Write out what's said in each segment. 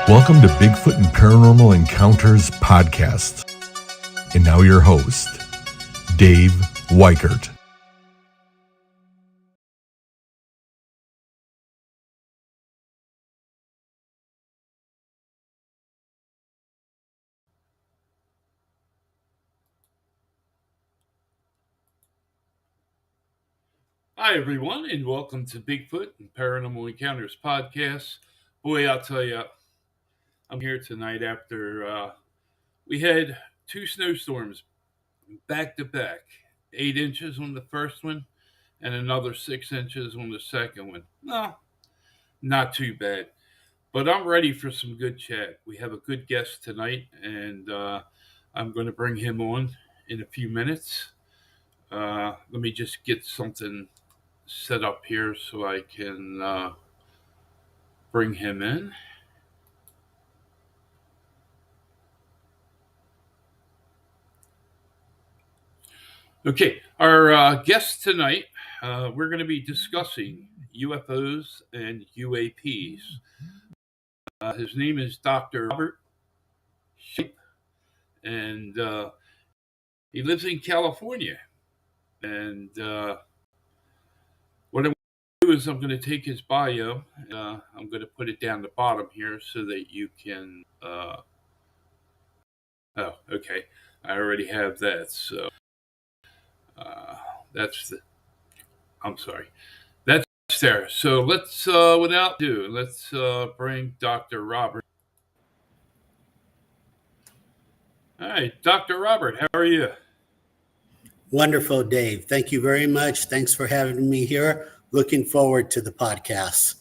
Welcome to Bigfoot and Paranormal Encounters podcast. And now your host, Dave Weichert. Hi, everyone, and welcome to Bigfoot and Paranormal Encounters podcast. Boy, I'll tell you, I'm here tonight after we had two snowstorms back to back, 8 inches on the first one and another 6 inches on the second one. No, not too bad, but I'm ready for some good chat. We have a good guest tonight, and I'm going to bring him on in a few minutes. Let me just get something set up here so I can bring him in. Okay, our guest tonight, we're going to be discussing UFOs and UAPs. His name is Dr. Robert Sheep, and he lives in California. And what I'm going to do is I'm going to take his bio, and I'm going to put it down the bottom here so that you can. Oh, okay. I already have that. So that's the. I'm sorry. That's there. So let's, without ado, let's bring Dr. Robert. Hi, Dr. Robert. How are you? Wonderful, Dave. Thank you very much. Thanks for having me here. Looking forward to the podcast.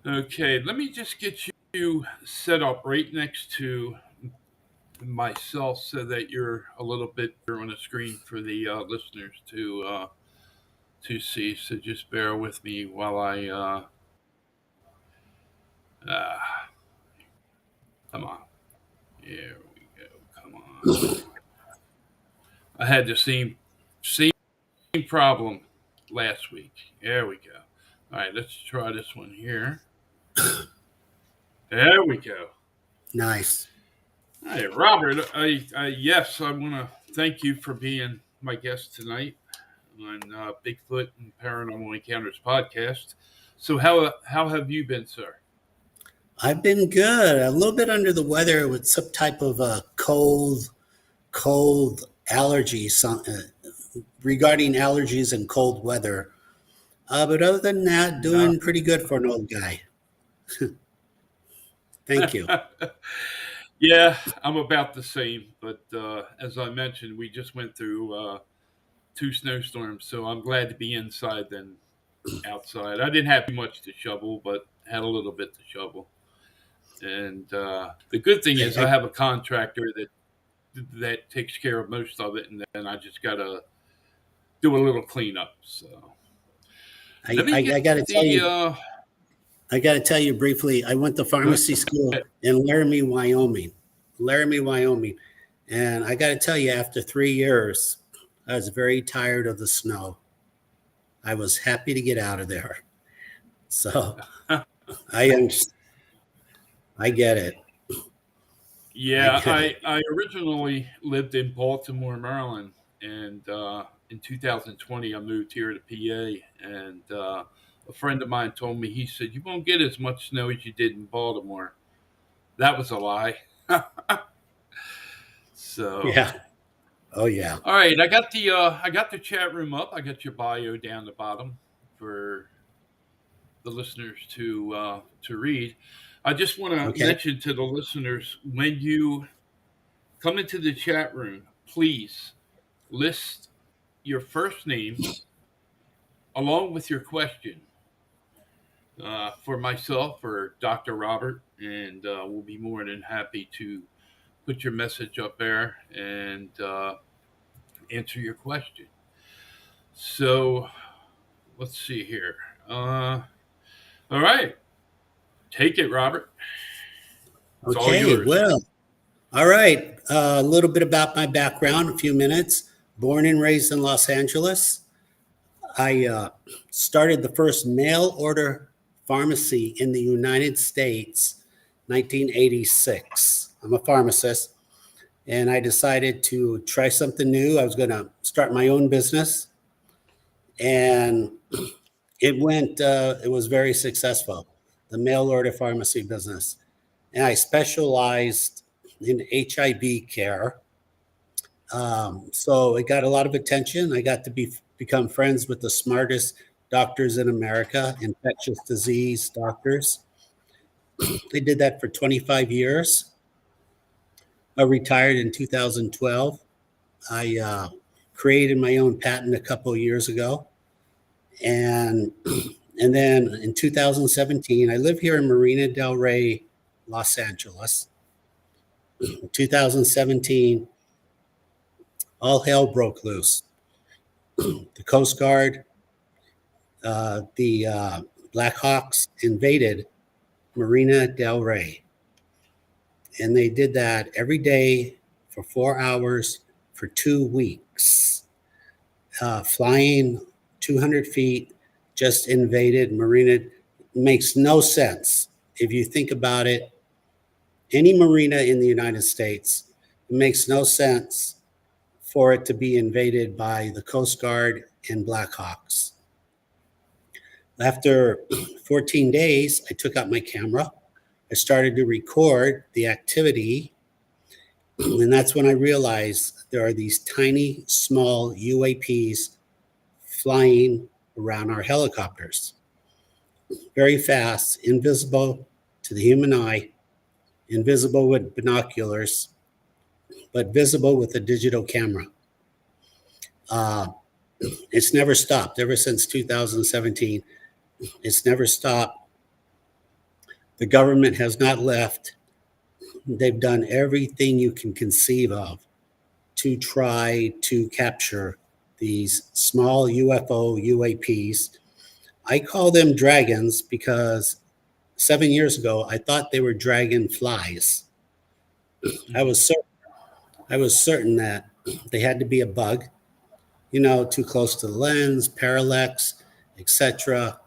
Okay, let me just get you set up right next to myself so that you're a little bit on the screen for the listeners to see. So just bear with me while I come on. Here we go. Come on. I had the same problem last week. There we go. All right, let's try this one here. There we go. Nice. Hey, Robert. Yes, I want to thank you for being my guest tonight on Bigfoot and Paranormal Encounters podcast. So, how have you been, sir? I've been good. A little bit under the weather with some type of cold allergy, regarding allergies and cold weather. But other than that, doing pretty good for an old guy. Thank you. Yeah, I'm about the same. But as I mentioned, we just went through 2 snowstorms, so I'm glad to be inside than outside. I didn't have too much to shovel, but had a little bit to shovel. And the good thing is I have a contractor that takes care of most of it, and then I just got to do a little cleanup. So I got to tell you. I got to tell you briefly, I went to pharmacy school in Laramie, Wyoming. And I got to tell you, after 3 years, I was very tired of the snow. I was happy to get out of there. So I get it. Yeah, I originally lived in Baltimore, Maryland. And in 2020, I moved here to PA. And a friend of mine told me, he said, "You won't get as much snow as you did in Baltimore." That was a lie. So yeah. Oh yeah. All right, I got the chat room up. I got your bio down the bottom for the listeners to read. I just want to mention to the listeners, when you come into the chat room, please list your first name along with your question. For myself or Dr. Robert, and we'll be more than happy to put your message up there and answer your question. So let's see here. All right. Take it, Robert. It's all yours. Well, all right. A little bit about my background, a few minutes. Born and raised in Los Angeles. I started the first mail order pharmacy in the United States 1986. I'm a pharmacist, and I decided to try something new. I was going to start my own business, and it was very successful, the mail order pharmacy business. And I specialized in HIV care. So it got a lot of attention. I got to become friends with the smartest doctors in America, infectious disease doctors. I did that for 25 years. I retired in 2012. I created my own patent a couple of years ago. And then in 2017, I live here in Marina del Rey, Los Angeles. In 2017, all hell broke loose. The Coast Guard, the Black Hawks invaded Marina del Rey. And they did that every day for 4 hours for 2 weeks. Flying 200 feet, just invaded Marina. Makes no sense. If you think about it, any marina in the United States, it makes no sense for it to be invaded by the Coast Guard and Black Hawks. After 14 days, I took out my camera. I started to record the activity. And that's when I realized there are these tiny, small UAPs flying around our helicopters. Very fast, invisible to the human eye, invisible with binoculars, but visible with a digital camera. It's never stopped ever since 2017. It's never stopped. The government has not left. They've done everything you can conceive of to try to capture these small UFO UAPs. I call them dragons because 7 years ago, I thought they were dragonflies. I was certain that they had to be a bug, too close to the lens, parallax, etc.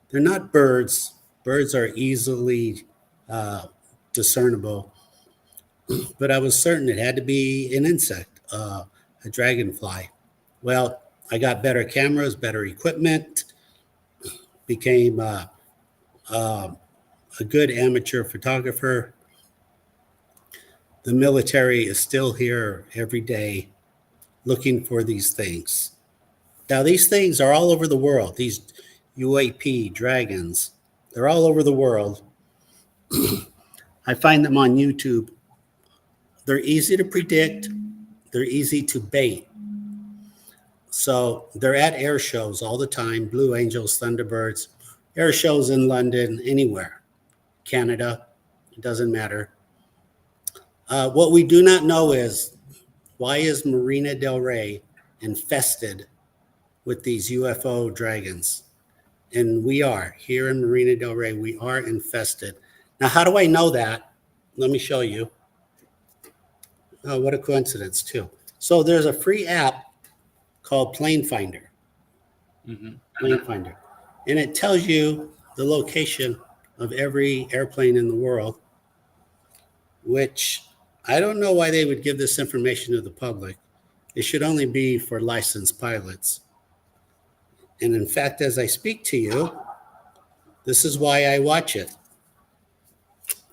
They're not birds. Birds are easily discernible, but I was certain it had to be an insect, a dragonfly. Well, I got better cameras, better equipment, became a good amateur photographer. The military is still here every day looking for these things. Now, these things are all over the world. These UAP dragons, they're all over the world. I find them on YouTube. They're easy to predict. They're easy to bait. So they're at air shows all the time, Blue Angels, Thunderbirds, air shows in London, anywhere, Canada, it doesn't matter. What we do not know is, why is Marina del Rey infested with these UFO dragons? And we are, here in Marina del Rey, we are infested. Now, how do I know that? Let me show you. Oh, what a coincidence, too. So there's a free app called Plane Finder. Plane Finder. And it tells you the location of every airplane in the world, which I don't know why they would give this information to the public. It should only be for licensed pilots. And in fact, as I speak to you, this is why I watch it.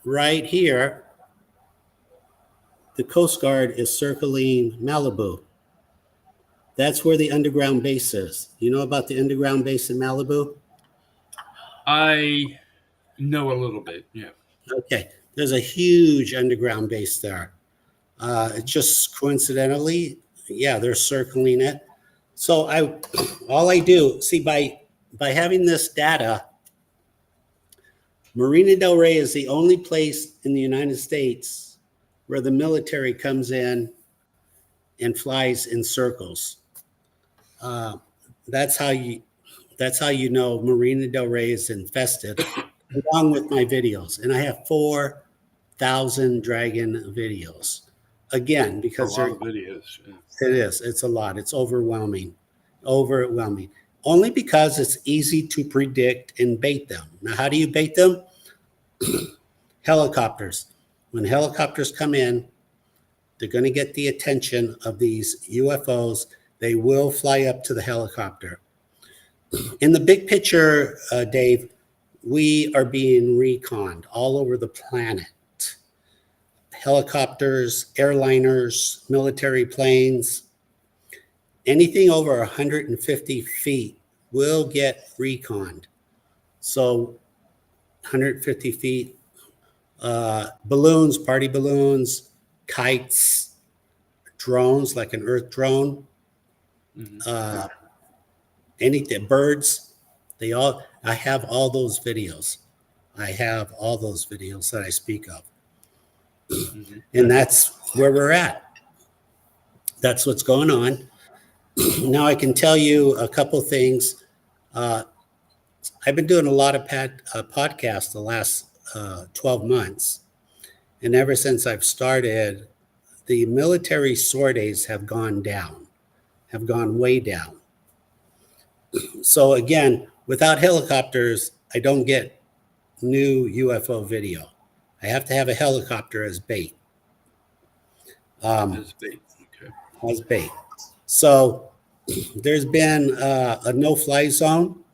Right here, the Coast Guard is circling Malibu. That's where the underground base is. You know about the underground base in Malibu? I know a little bit, yeah. Okay, there's a huge underground base there. Just coincidentally, yeah, they're circling it. So all I do, see, by having this data, Marina del Rey is the only place in the United States where the military comes in and flies in circles. That's how you know Marina del Rey is infested, along with my videos. And I have 4,000 dragon videos. Again, because a lot of videos. Yeah. It is. It's a lot. It's overwhelming. Only because it's easy to predict and bait them. Now, how do you bait them? Helicopters. When helicopters come in, they're going to get the attention of these UFOs. They will fly up to the helicopter. In the big picture, Dave, we are being reconned all over the planet. Helicopters, airliners, military planes, anything over 150 feet will get reconned. So 150 feet, balloons, party balloons, kites, drones like an Earth drone, anything, birds, I have all those videos. I have all those videos that I speak of. And that's where we're at. That's what's going on. Now I can tell you a couple things. I've been doing a lot of podcasts the last 12 months. And ever since I've started, the military sorties have gone down, have gone way down. So again, without helicopters, I don't get new UFO video. I have to have a helicopter as bait. As bait. Okay. As bait. So there's been a no-fly zone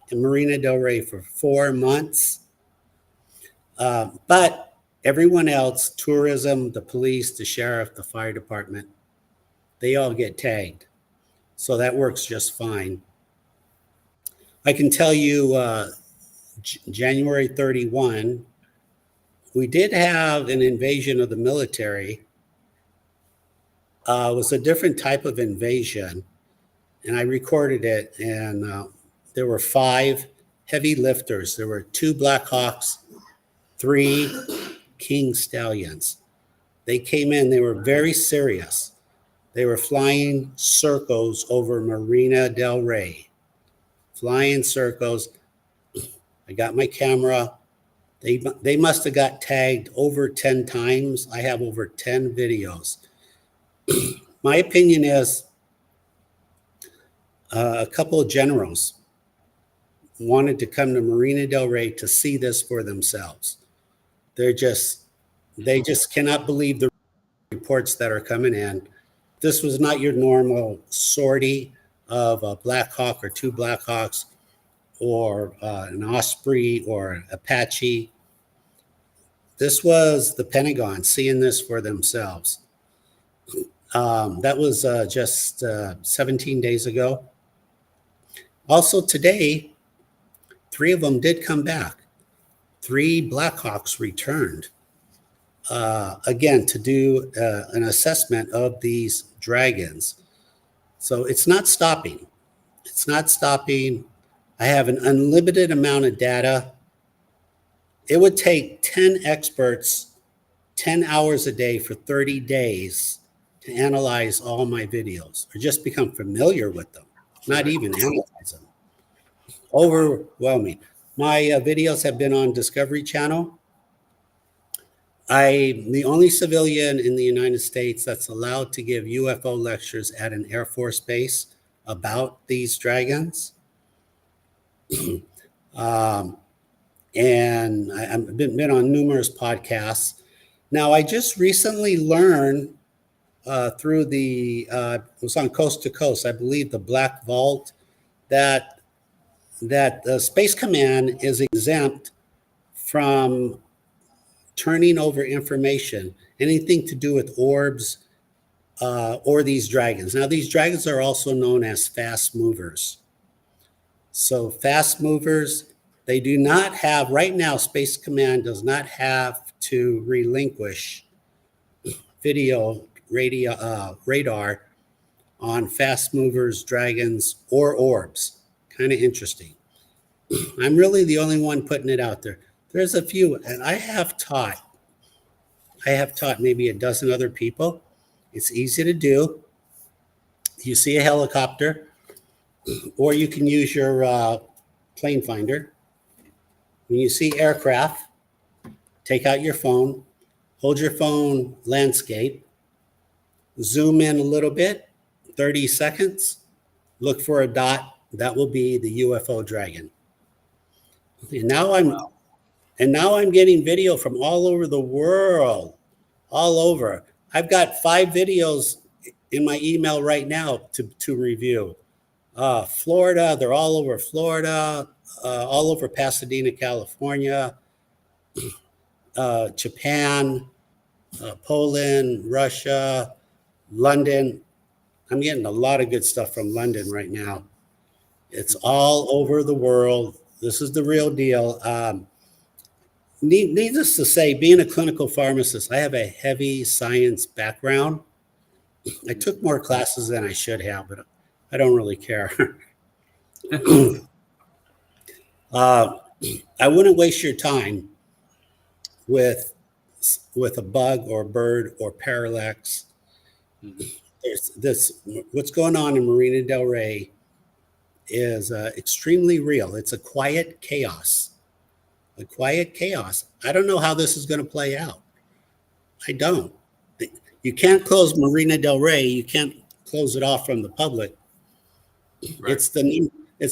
in Marina del Rey for 4 months. But everyone else, tourism, the police, the sheriff, the fire department, they all get tagged. So that works just fine. I can tell you January 31, we did have an invasion of the military. It was a different type of invasion, and I recorded it, and there were 5 heavy lifters. There were 2 Black Hawks, 3 King Stallions. They came in, they were very serious. They were flying circles over Marina del Rey. Flying circles. I got my camera. They must have got tagged over 10 times. I have over 10 videos. My opinion is a couple of generals wanted to come to Marina del Rey to see this for themselves. They just cannot believe the reports that are coming in. This was not your normal sortie of a Black Hawk or 2 Black Hawks or an Osprey or an Apache. This was the Pentagon seeing this for themselves. That was just 17 days ago. Also today, 3 of them did come back. 3 Black Hawks returned, again, to do an assessment of these dragons. So it's not stopping. It's not stopping. I have an unlimited amount of data. It would take 10 experts, 10 hours a day for 30 days to analyze all my videos or just become familiar with them, not even analyze them. Overwhelming. My videos have been on Discovery Channel. I'm the only civilian in the United States that's allowed to give UFO lectures at an Air Force base about these dragons. And I've been on numerous podcasts. Now, I just recently learned through it was on Coast to Coast, I believe the Black Vault, that the Space Command is exempt from turning over information, anything to do with orbs or these dragons. Now, these dragons are also known as fast movers. So fast movers, they do not have, right now, Space Command does not have to relinquish radar on fast movers, dragons, or orbs. Kind of interesting. I'm really the only one putting it out there. There's a few, and I have taught maybe a dozen other people. It's easy to do. You see a helicopter, or you can use your plane finder. When you see aircraft, take out your phone, hold your phone landscape, zoom in a little bit, 30 seconds, look for a dot. That will be the UFO dragon. And And now I'm getting video from all over the world, all over. I've got 5 videos in my email right now to review. Florida, they're all over Florida, all over Pasadena, California, Japan, Poland, Russia, London. I'm getting a lot of good stuff from London right now. It's all over the world. This is the real deal. Needless to say, being a clinical pharmacist, I have a heavy science background. I took more classes than I should have, but I don't really care. I wouldn't waste your time with a bug or bird or parallax. There's this, what's going on in Marina Del Rey is extremely real. It's a quiet chaos. A quiet chaos. I don't know how this is going to play out. I don't. You can't close Marina Del Rey. You can't close it off from the public. Right. It's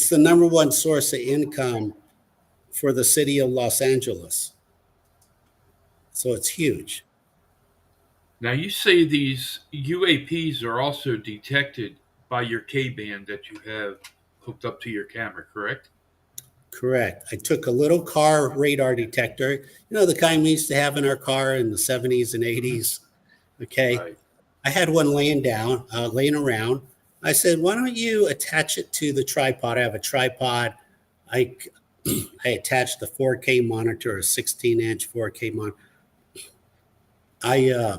the number one source of income for the city of Los Angeles. So it's huge. Now you say these UAPs are also detected by your K-band that you have hooked up to your camera, correct? Correct. I took a little car radar detector, you know, the kind we used to have in our car in the 70s and 80s. Okay. Right. I had one laying around. I said, why don't you attach it to the tripod? I have a tripod. I attached the 4K monitor, a 16-inch 4K monitor. I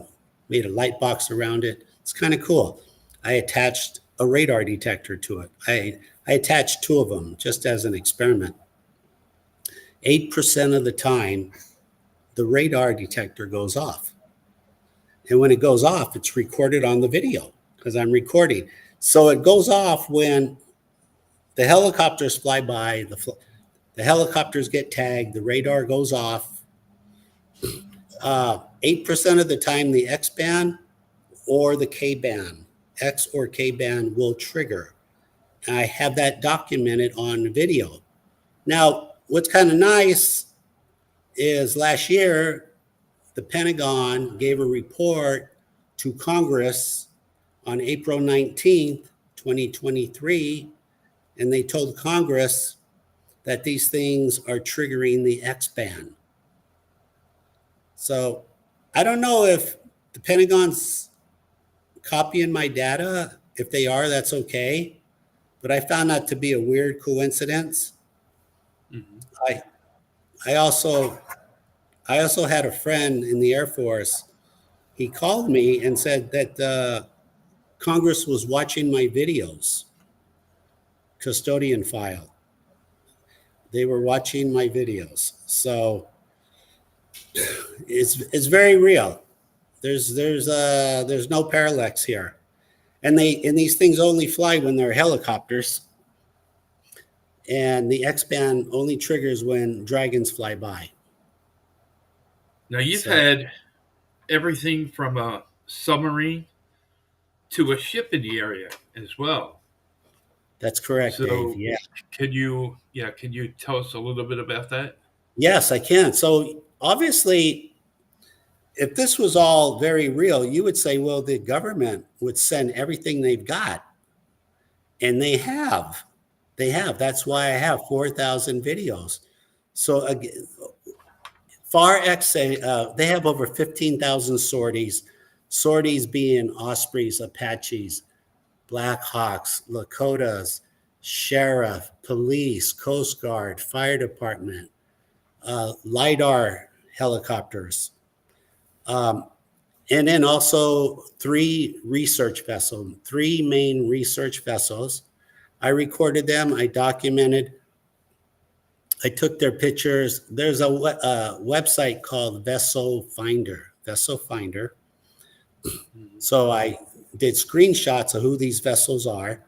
made a light box around it. It's kind of cool. I attached a radar detector to it. I attached 2 of them just as an experiment. 8% of the time, the radar detector goes off. And when it goes off, it's recorded on the video because I'm recording. So it goes off when the helicopters fly by, the helicopters get tagged, the radar goes off. 8% of the time, the X band or the K band, X or K band will trigger. And I have that documented on video. Now, what's kind of nice is last year, the Pentagon gave a report to Congress on April 19th, 2023, and they told Congress that these things are triggering the X band. So I don't know if the Pentagon's copying my data. If they are, that's okay. But I found that to be a weird coincidence. Mm-hmm. I also had a friend in the Air Force. He called me and said that Congress was watching my videos, custodian file. They were watching my videos. So it's very real. There's no parallax here. And these things only fly when they're helicopters. And the X band only triggers when dragons fly by. Now you've had everything from a submarine to a ship in the area as well. That's correct, Dave. Yeah. Can you tell us a little bit about that? Yes, I can. So obviously, if this was all very real, you would say, well, the government would send everything they've got. And they have. They have. That's why I have 4,000 videos. So again, FAR-X, they have over 15,000 sorties. Sorties being Ospreys, Apaches, Blackhawks, Lakotas, sheriff, police, Coast Guard, fire department, LIDAR helicopters. And then also 3 research vessels, 3 main research vessels. I recorded them. I documented. I took their pictures. There's a website called Vessel Finder. So I did screenshots of who these vessels are.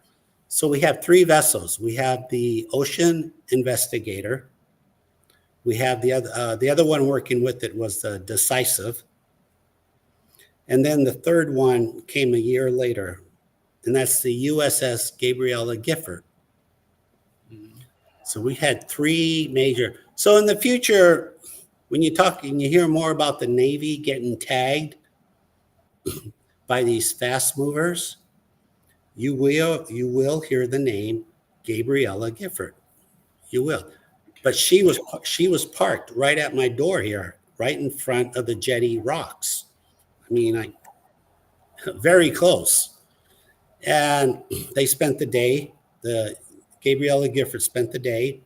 So we have 3 vessels. We have the Ocean Investigator. We have the other one working with it was the Decisive. And then the third one came a year later, and that's the USS Gabriella Gifford. So we had 3 major. So in the future, when you talk and you hear more about the Navy getting tagged by these fast movers, you will hear the name Gabriella Gifford. You will. But she was parked right at my door here, right in front of the Jetty Rocks. I mean, very close. And they spent the day. The Gabriella Gifford spent the day.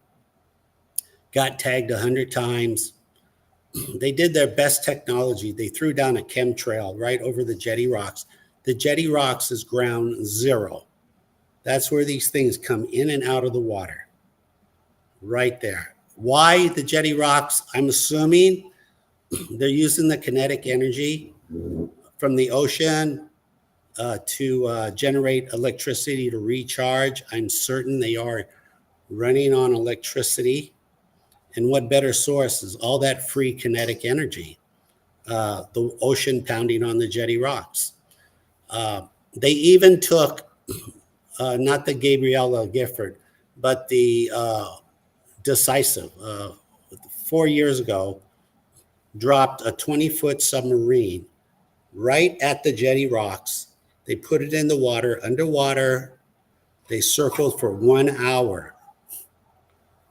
Got tagged 100 times. They did their best technology. They threw down a chemtrail right over the Jetty Rocks. The Jetty Rocks is ground zero. That's where these things come in and out of the water. Right there. Why the Jetty Rocks? I'm assuming they're using the kinetic energy from the ocean to generate electricity to recharge. I'm certain they are running on electricity. And what better source is all that free kinetic energy? The ocean pounding on the Jetty Rocks. They even took, not the Gabriella Gifford, but the Decisive, 4 years ago, dropped a 20-foot submarine right at the Jetty Rocks. They put it in the water, underwater. They circled for 1 hour.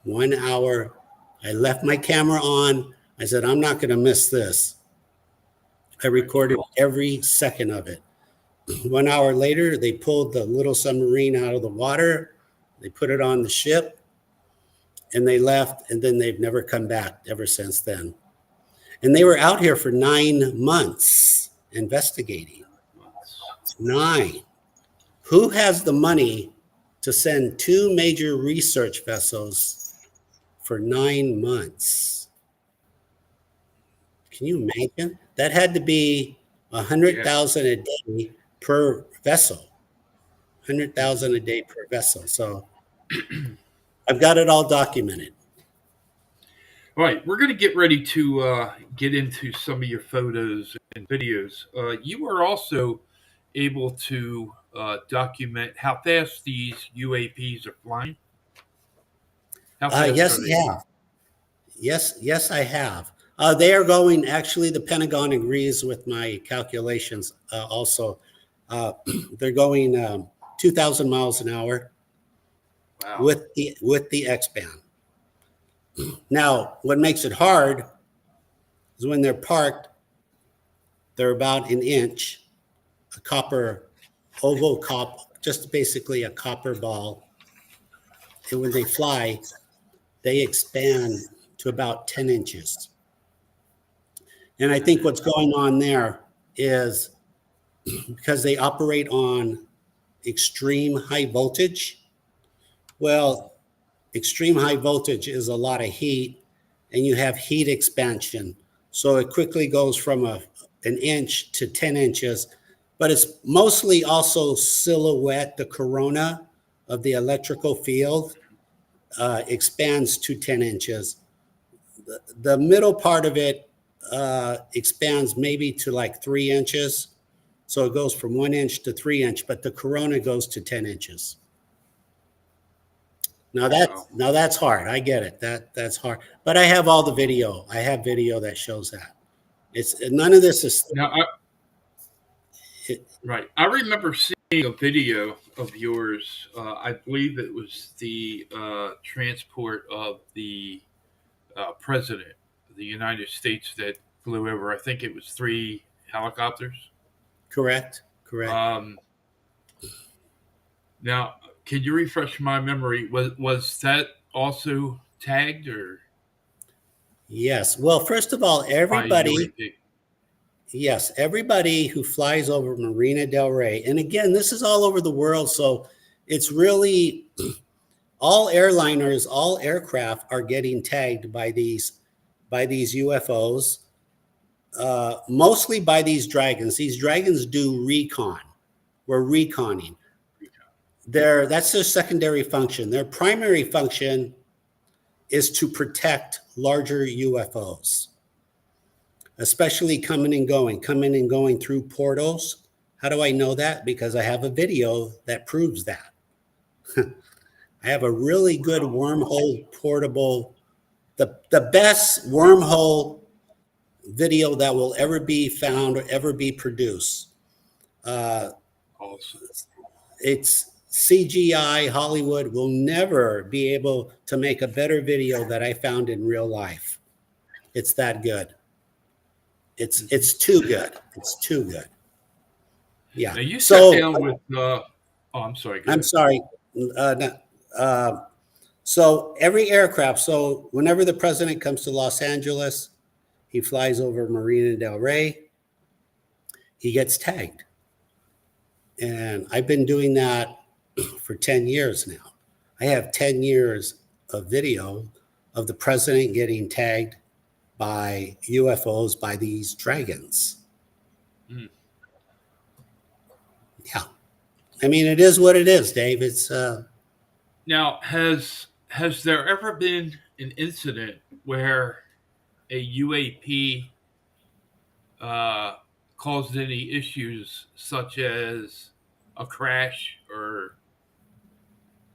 1 hour. I left my camera on. I said, I'm not going to miss this. I recorded every second of it. 1 hour later, they pulled the little submarine out of the water. They put it on the ship, and they left, and then they've never come back ever since then. And they were out here for 9 months investigating. 9. Who has the money to send 2 major research vessels for 9 months? Can you imagine? That had to be 100,000 a day per vessel. 100,000 a day per vessel. So I've got it all documented. All right, we're going to get ready to get into some of your photos and videos. You are also able to document how fast these UAPs are flying. How fast Yes, are they? yeah. Yes, I have. They are going, actually, the Pentagon agrees with my calculations also. They're going 2,000 miles an hour. Wow. with the X-band. Now, what makes it hard is when they're parked, they're about an inch, a copper, oval just basically a copper ball. And when they fly, they expand to about 10 inches. And I think what's going on there is because they operate on extreme high voltage. Well, extreme high voltage is a lot of heat, and you have heat expansion. So it quickly goes from an inch to 10 inches, but it's mostly also silhouette. The corona of the electrical field expands to 10 inches. The middle part of it expands maybe to like 3 inches. So it goes from 1 inch to 3 inch, but the corona goes to 10 inches. Now that's hard. I get it. That's hard. But I have all the video. I have video that shows that. It's none of this is now. Right. I remember seeing a video of yours. I believe it was the transport of the president of the United States that flew over. I think it was 3 helicopters. Correct. Now, can you refresh my memory? Was that also tagged or? Yes. Well, first of all, everybody who flies over Marina Del Rey, and again, this is all over the world, so it's really all airliners, all aircraft are getting tagged by these UFOs, mostly by these dragons. These dragons do recon. We're reconning. That's their secondary function. Their primary function is to protect larger UFOs, especially coming and going through portals. How do I know that? Because I have a video that proves that. I have a really good wormhole portable, the best wormhole video that will ever be found or ever be produced. Awesome. It's CGI. Hollywood will never be able to make a better video that I found in real life. It's that good. It's too good. It's too good. Yeah. Now you sat down with. I'm sorry. I'm ahead. sorry. So every aircraft. So whenever the president comes to Los Angeles, he flies over Marina del Rey. He gets tagged, and I've been doing that for 10 years now. I have 10 years of video of the president getting tagged by UFOs, by these dragons. Mm. Yeah. I mean, it is what it is, Dave. It's Now, has there ever been an incident where a UAP caused any issues, such as a crash or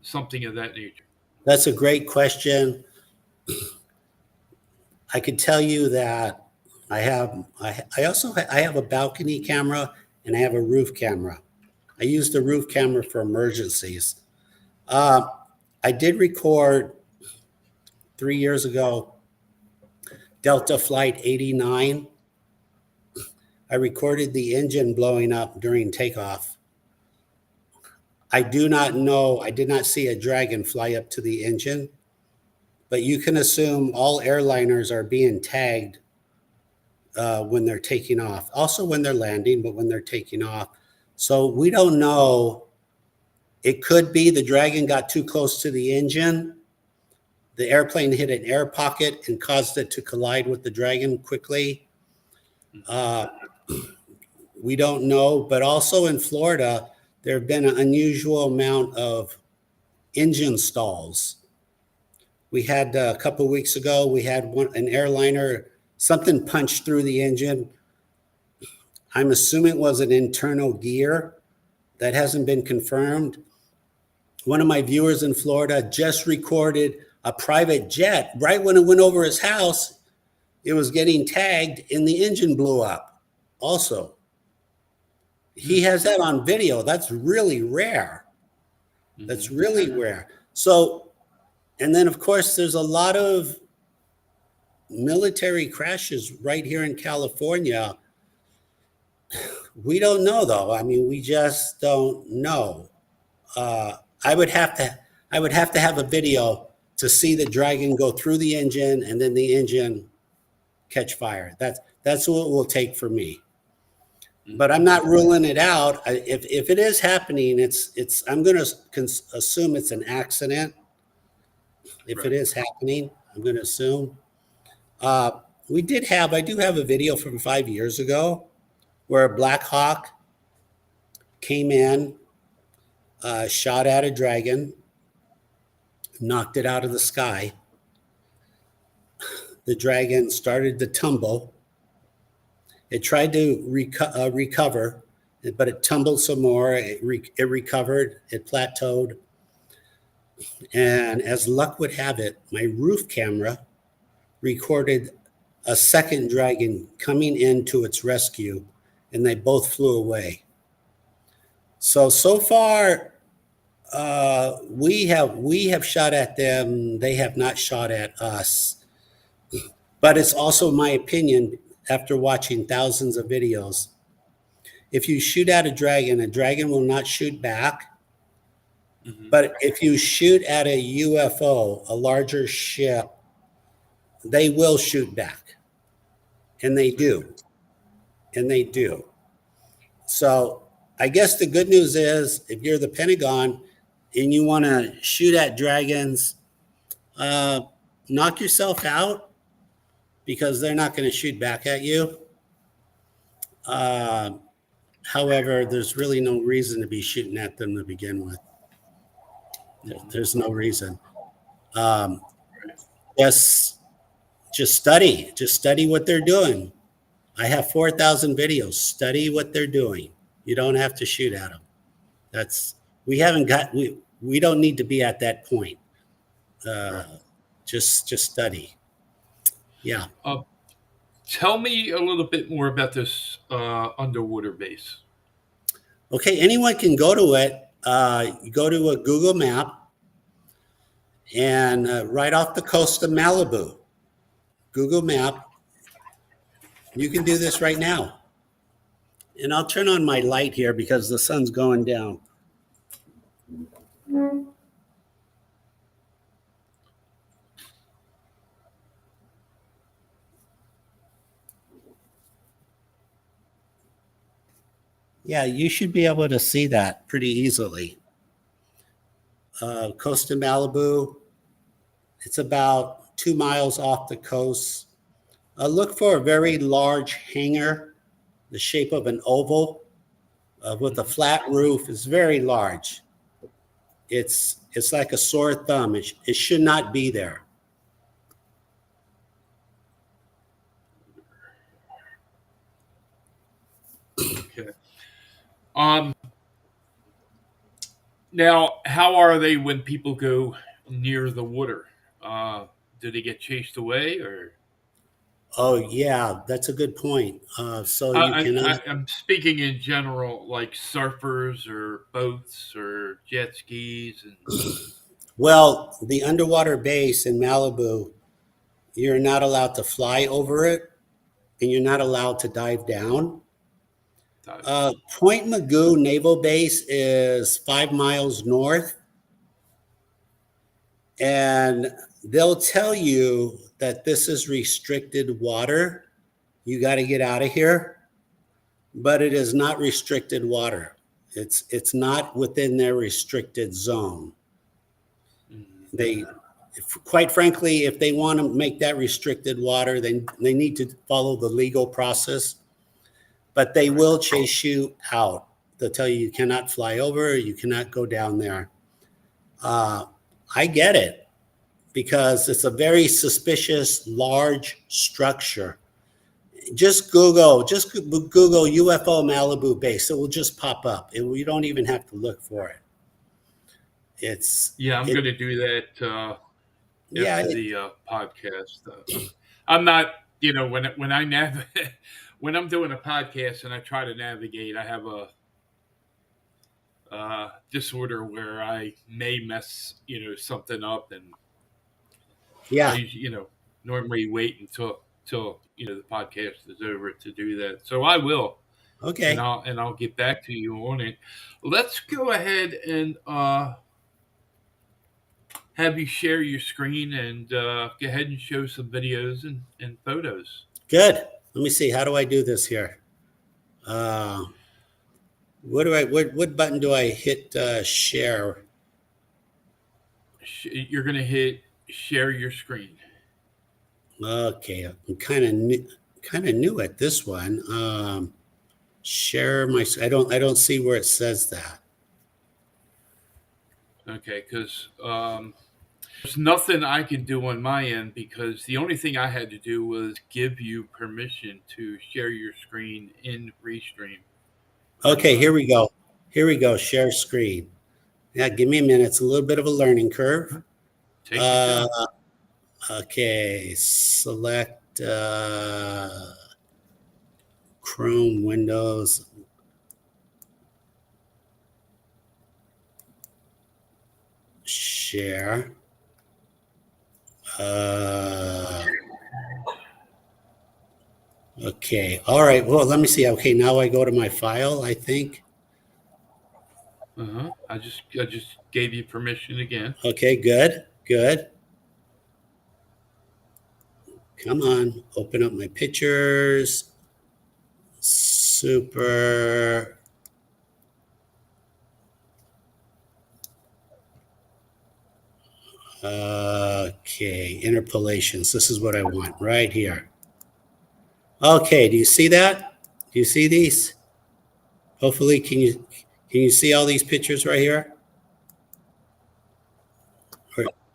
something of that nature? That's a great question. I could tell you that I have a balcony camera and I have a roof camera. I use the roof camera for emergencies. I did record 3 years ago, Delta Flight 89. I recorded the engine blowing up during takeoff. I do not know, I did not see a dragon fly up to the engine, but you can assume all airliners are being tagged when they're taking off. Also when they're landing, but when they're taking off. So we don't know. It could be the dragon got too close to the engine. The airplane hit an air pocket and caused it to collide with the dragon quickly. We don't know. But also in Florida, there have been an unusual amount of engine stalls. We had a couple of weeks ago, we had an airliner, something punched through the engine. I'm assuming it was an internal gear. That hasn't been confirmed. One of my viewers in Florida just recorded a private jet. Right when it went over his house, it was getting tagged and the engine blew up also. He has that on video. That's really rare. That's really rare. So, and then of course, there's a lot of military crashes right here in California. We don't know though. I mean, we just don't know. I would have to have a video to see the dragon go through the engine and then the engine catch fire. That's what it will take for me. But I'm not ruling it out. If it is happening, I'm going to assume it's an accident. If it is happening, I'm going to assume. I do have a video from 5 years ago where a Black Hawk came in, shot at a dragon, knocked it out of the sky. The dragon started to tumble. It tried to recover, but it tumbled some more. It recovered. It plateaued. And as luck would have it, my roof camera recorded a second dragon coming into its rescue, and they both flew away. So far, we have shot at them. They have not shot at us. But it's also my opinion, after watching thousands of videos, if you shoot at a dragon will not shoot back. Mm-hmm. But if you shoot at a UFO, a larger ship, they will shoot back. And they do. And they do. So I guess the good news is, if you're the Pentagon and you want to shoot at dragons, knock yourself out, because they're not going to shoot back at you. However, there's really no reason to be shooting at them to begin with. There's no reason. Just study what they're doing. I have 4,000 videos. Study what they're doing. You don't have to shoot at them. We don't need to be at that point. Just study. Yeah. Tell me a little bit more about this underwater base. Okay, anyone can go to it. You go to a Google map and right off the coast of Malibu, Google map. You can do this right now. And I'll turn on my light here because the sun's going down. Yeah, you should be able to see that pretty easily. Coast of Malibu. It's about 2 miles off the coast. Look for a very large hangar, the shape of an oval with a flat roof. It's very large. It's like a sore thumb. It should not be there. Okay. Now, how are they when people go near the water? Do they get chased away, or? Oh yeah, that's a good point. So you can. I'm speaking in general, like surfers or boats or jet skis, and Well, the underwater base in Malibu, you're not allowed to fly over it, and you're not allowed to dive down. Point Mugu Naval Base is 5 miles north, and they'll tell you that this is restricted water. You got to get out of here, but it is not restricted water. It's not within their restricted zone. Quite frankly, if they want to make that restricted water, then they need to follow the legal process. But they will chase you out. They'll tell you cannot fly over, you cannot go down there. I get it because it's a very suspicious, large structure. Just Google UFO Malibu base. It will just pop up. You don't even have to look for it. I'm going to do that after the podcast. I'm not, when I navigate, when I'm doing a podcast and I try to navigate, I have a disorder where I may mess, something up, and I, normally wait until the podcast is over to do that. So I will. Okay. And I'll get back to you on it. Let's go ahead and have you share your screen and go ahead and show some videos and photos. Good. Let me see. How do I do this here? What button do I hit? Share. You're going to hit share your screen. Okay, I'm kind of new at this one. Share my. I don't see where it says that. Okay, because there's nothing I can do on my end, because the only thing I had to do was give you permission to share your screen in Restream. Okay, here we go. Share screen. Yeah, give me a minute. It's a little bit of a learning curve. Take your time. Okay, select Chrome, Windows. Share. Okay, all right. Well, let me see. Okay, now I go to my file, I think. I just gave you permission again. Okay, good. Come on, open up my pictures. Super. Okay, interpolations. This is what I want right here. Okay, do you see that? Do you see these? Hopefully, can you see all these pictures right here?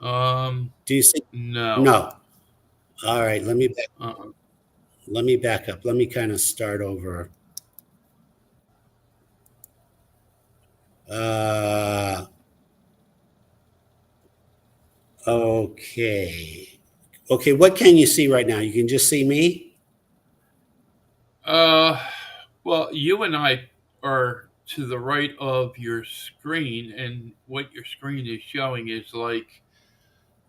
Do you see? No. All right, let me back up. Let me kind of start over. Okay. What can you see right now? You can just see me? Well, you and I are to the right of your screen, and what your screen is showing is like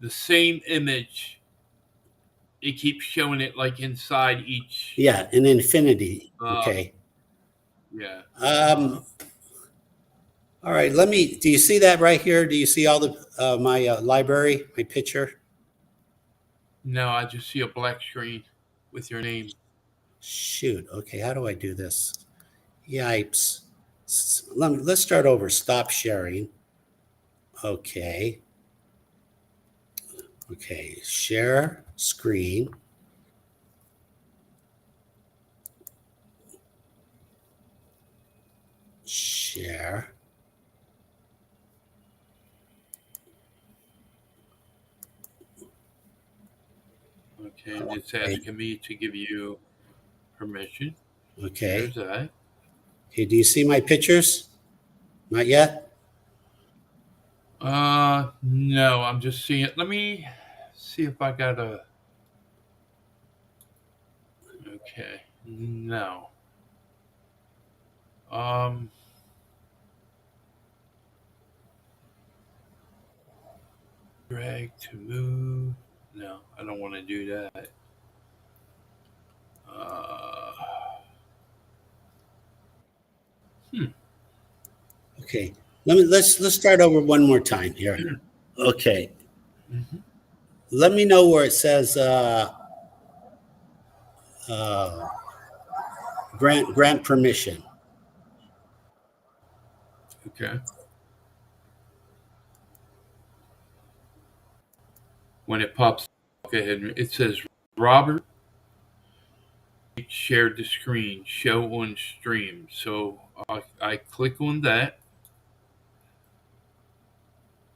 the same image. It keeps showing it like inside each. Yeah, an infinity. Uh, Okay. yeah. Um, all right. Do you see that right here? Do you see all the my library, my picture? No, I just see a black screen with your name. Shoot. Okay. How do I do this? Yipes. Let's start over. Stop sharing. Okay. Okay. Share screen. Share. Okay, and it's Okay. asking me to give you permission. Okay. There's that. Okay. Do you see my pictures? Not yet? No, I'm just seeing it. Let me see if I got a. Okay, no. Um, drag to move. No, I don't want to do that. Uh, hmm. Okay. Let's start over one more time here. Okay. Mhm. Let me know where it says uh, grant permission. Okay. When it pops, go ahead. It says Robert shared the screen, show on stream. So I click on that,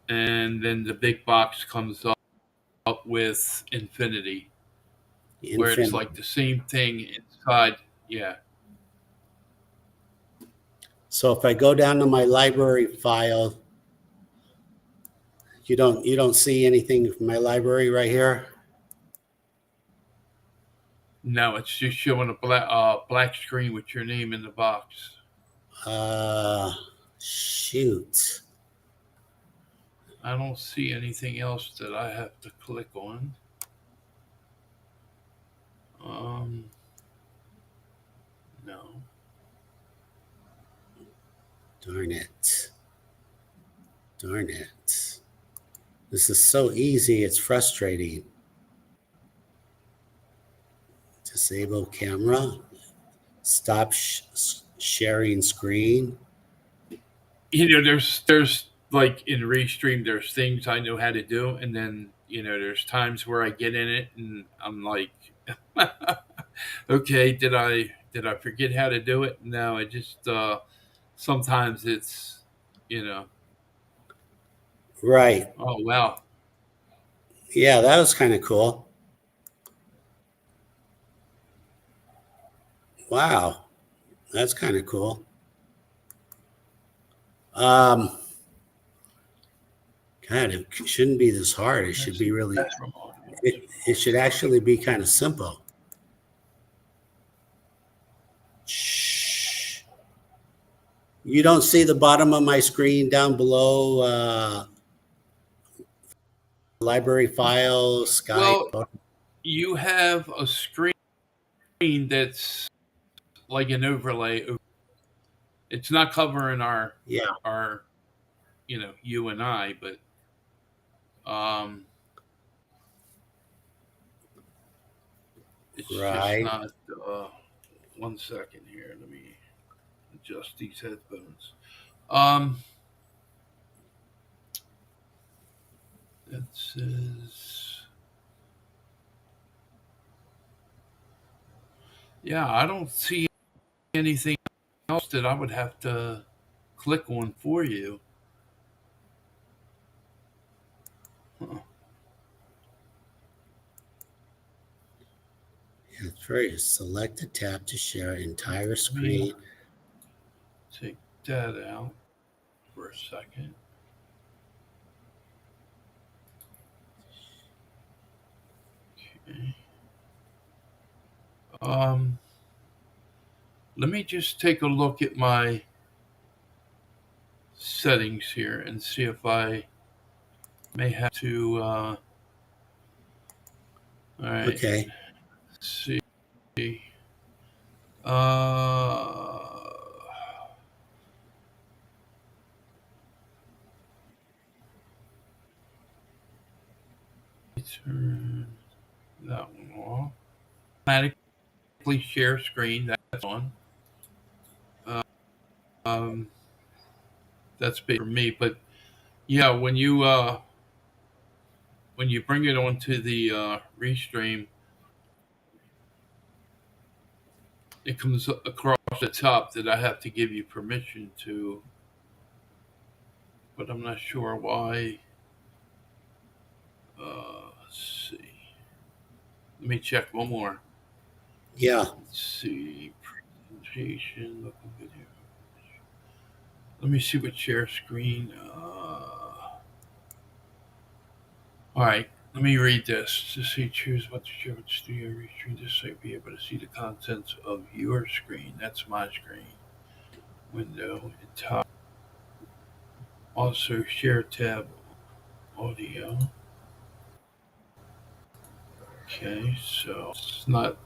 and then the big box comes up with infinity, where it's Infinite. like the same thing inside. Yeah. So if I go down to my library file, you don't see anything from my library right here. No, it's just showing a black screen with your name in the box. Uh, Shoot. I don't see anything else that I have to click on. Um, no. Darn it. Darn it. This is so easy. It's frustrating. Disable camera. Stop sharing screen. There's like in Restream, there's things I know how to do, and then there's times where I get in it and I'm like, okay, did I forget how to do it? No, I just sometimes it's you know, Right. oh wow, Yeah, that was kind of cool. Wow. That's kind of cool. Um, God, it shouldn't be this hard. It should that's be really, from audio it should actually be kind of simple. Shh. You don't see the bottom of my screen down below library file, Skype. Well, you have a screen that's like an overlay. It's not covering Yeah, our you and I, but um, it's just right. not. One second here. Let me adjust these headphones. Um, that says, yeah, I don't see anything else that I would have to click on for you. Huh. That's right. Select a tab to share entire Let me screen. take that out for a second. Okay. Um, Let me just take a look at my settings here and see if I may have to. All right. Okay. Let's see. Uh, turn that one off. Automatically share screen. That's on. Um, that's big for me. But yeah, when you bring it onto the restream, it comes across the top that I have to give you permission to, but I'm not sure why. Let's see. Let me check one more. Yeah. Let's see. Presentation. Local video. Let me see what share screen. All right. Let me read this. To see, choose what to share with studio restream this so you'll be able to see the contents of your screen. That's my screen. Window and top. Also, share tab audio. Okay, so it's not.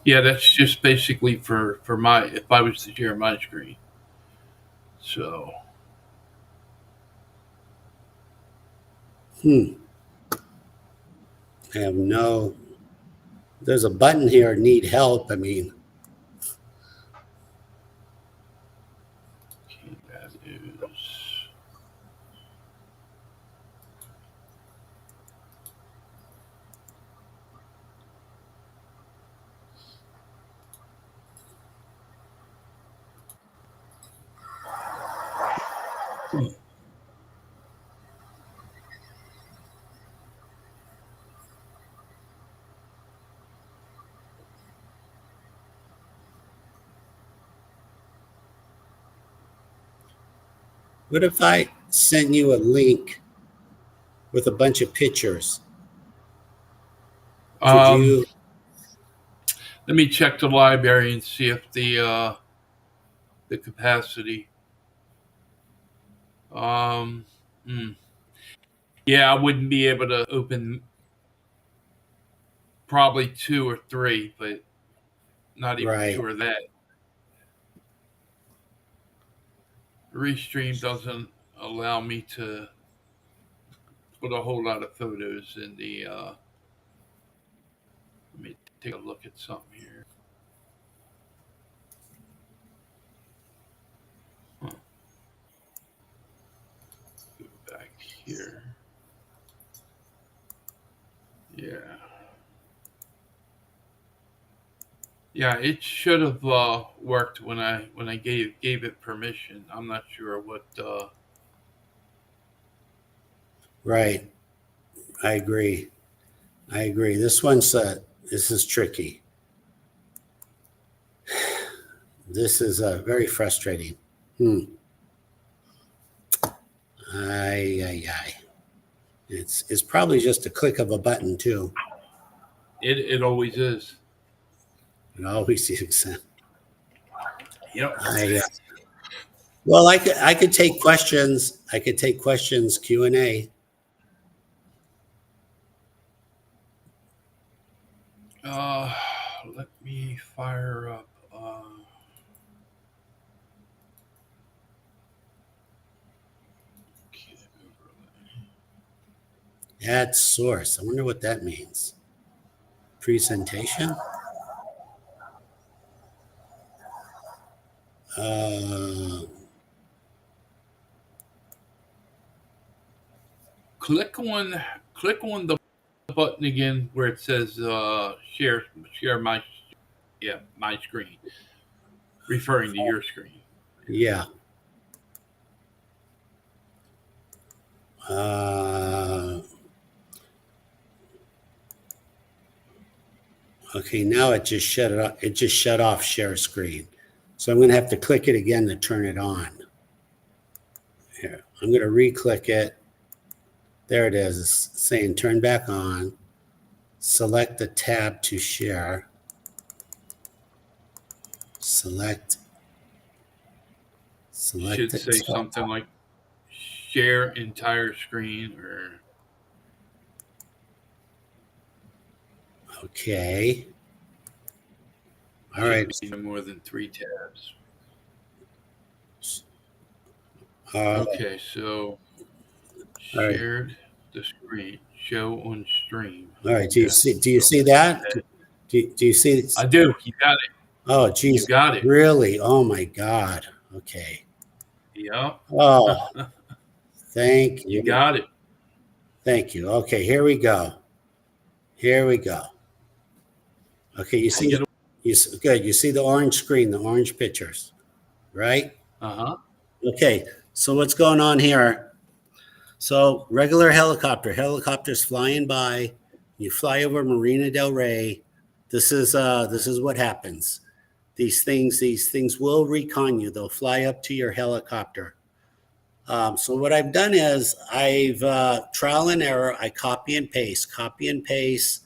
Yeah, that's just basically for my if I was to share my screen. So I have no. There's a button here. Need help. I mean, okay, that is. what if I sent you a link with a bunch of pictures? Could Um, you? Let me check the library and see if the capacity. Um, hmm. Yeah, I wouldn't be able to open probably two or three, but not even Right. sure of that. Restream doesn't allow me to put a whole lot of photos in the. Let me take a look at something here. Huh, go back here. Yeah. Yeah, it should have worked when I gave it permission. I'm not sure what. Right. I agree. I agree. This is tricky. This is very frustrating. Ay, ay, ay. It's probably just a click of a button too. It always is. It always is. Yep. Well, I could take questions. I could take questions Q&A. Uh, Let me fire up. Okay, Add source. I wonder what that means. Presentation. Uh, click on the button again where it says share my screen, referring to your screen. yeah. Uh, okay. Now it just shut it off. It just shut off share screen. So I'm going to have to click it again to turn it on. Here, I'm going to re-click it. There it is. It's saying turn back on. Select the tab to share. Select Should it. say something like share entire screen or Okay. All right. should be more than 3 tabs. All Okay, so right. shared the screen, show on stream. All right. Do you Okay, see that? Do you see? I do. You got it. Oh, You geez. got it. Really? Oh my God. Okay. Yep. Oh, thank You you. got it. Thank you. Okay, here we go. Here we go. Okay, you see, good. You see the orange screen, the orange pictures, right? Uh-huh. Okay, so what's going on here? So regular helicopters flying by. You fly over Marina Del Rey. This is what happens. These things will recon you. They'll fly up to your helicopter. So what I've done is I've trial and error. I copy and paste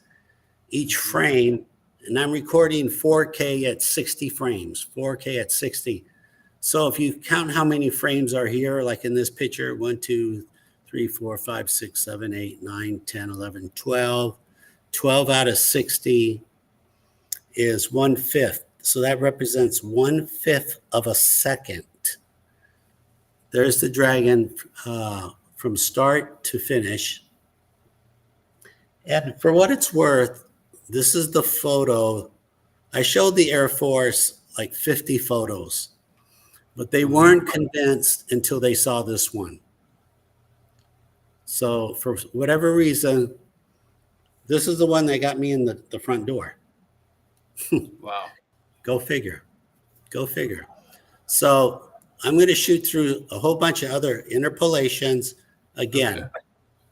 each frame, and I'm recording 4K at 60 frames. 4K at 60. So if you count how many frames are here, like in this picture, 1, 2, 3, 4, 5, 6, 7, 8, 9, 10, 11, 12. 12 out of 60 is 1/5. So that represents 1/5 of a second. There's the dragon from start to finish. And for what it's worth, this is the photo. I showed the Air Force like 50 photos, but they weren't convinced until they saw this one. So for whatever reason, this is the one that got me in the front door. Wow. Go figure. Go figure. So I'm going to shoot through a whole bunch of other interpolations. Again, okay.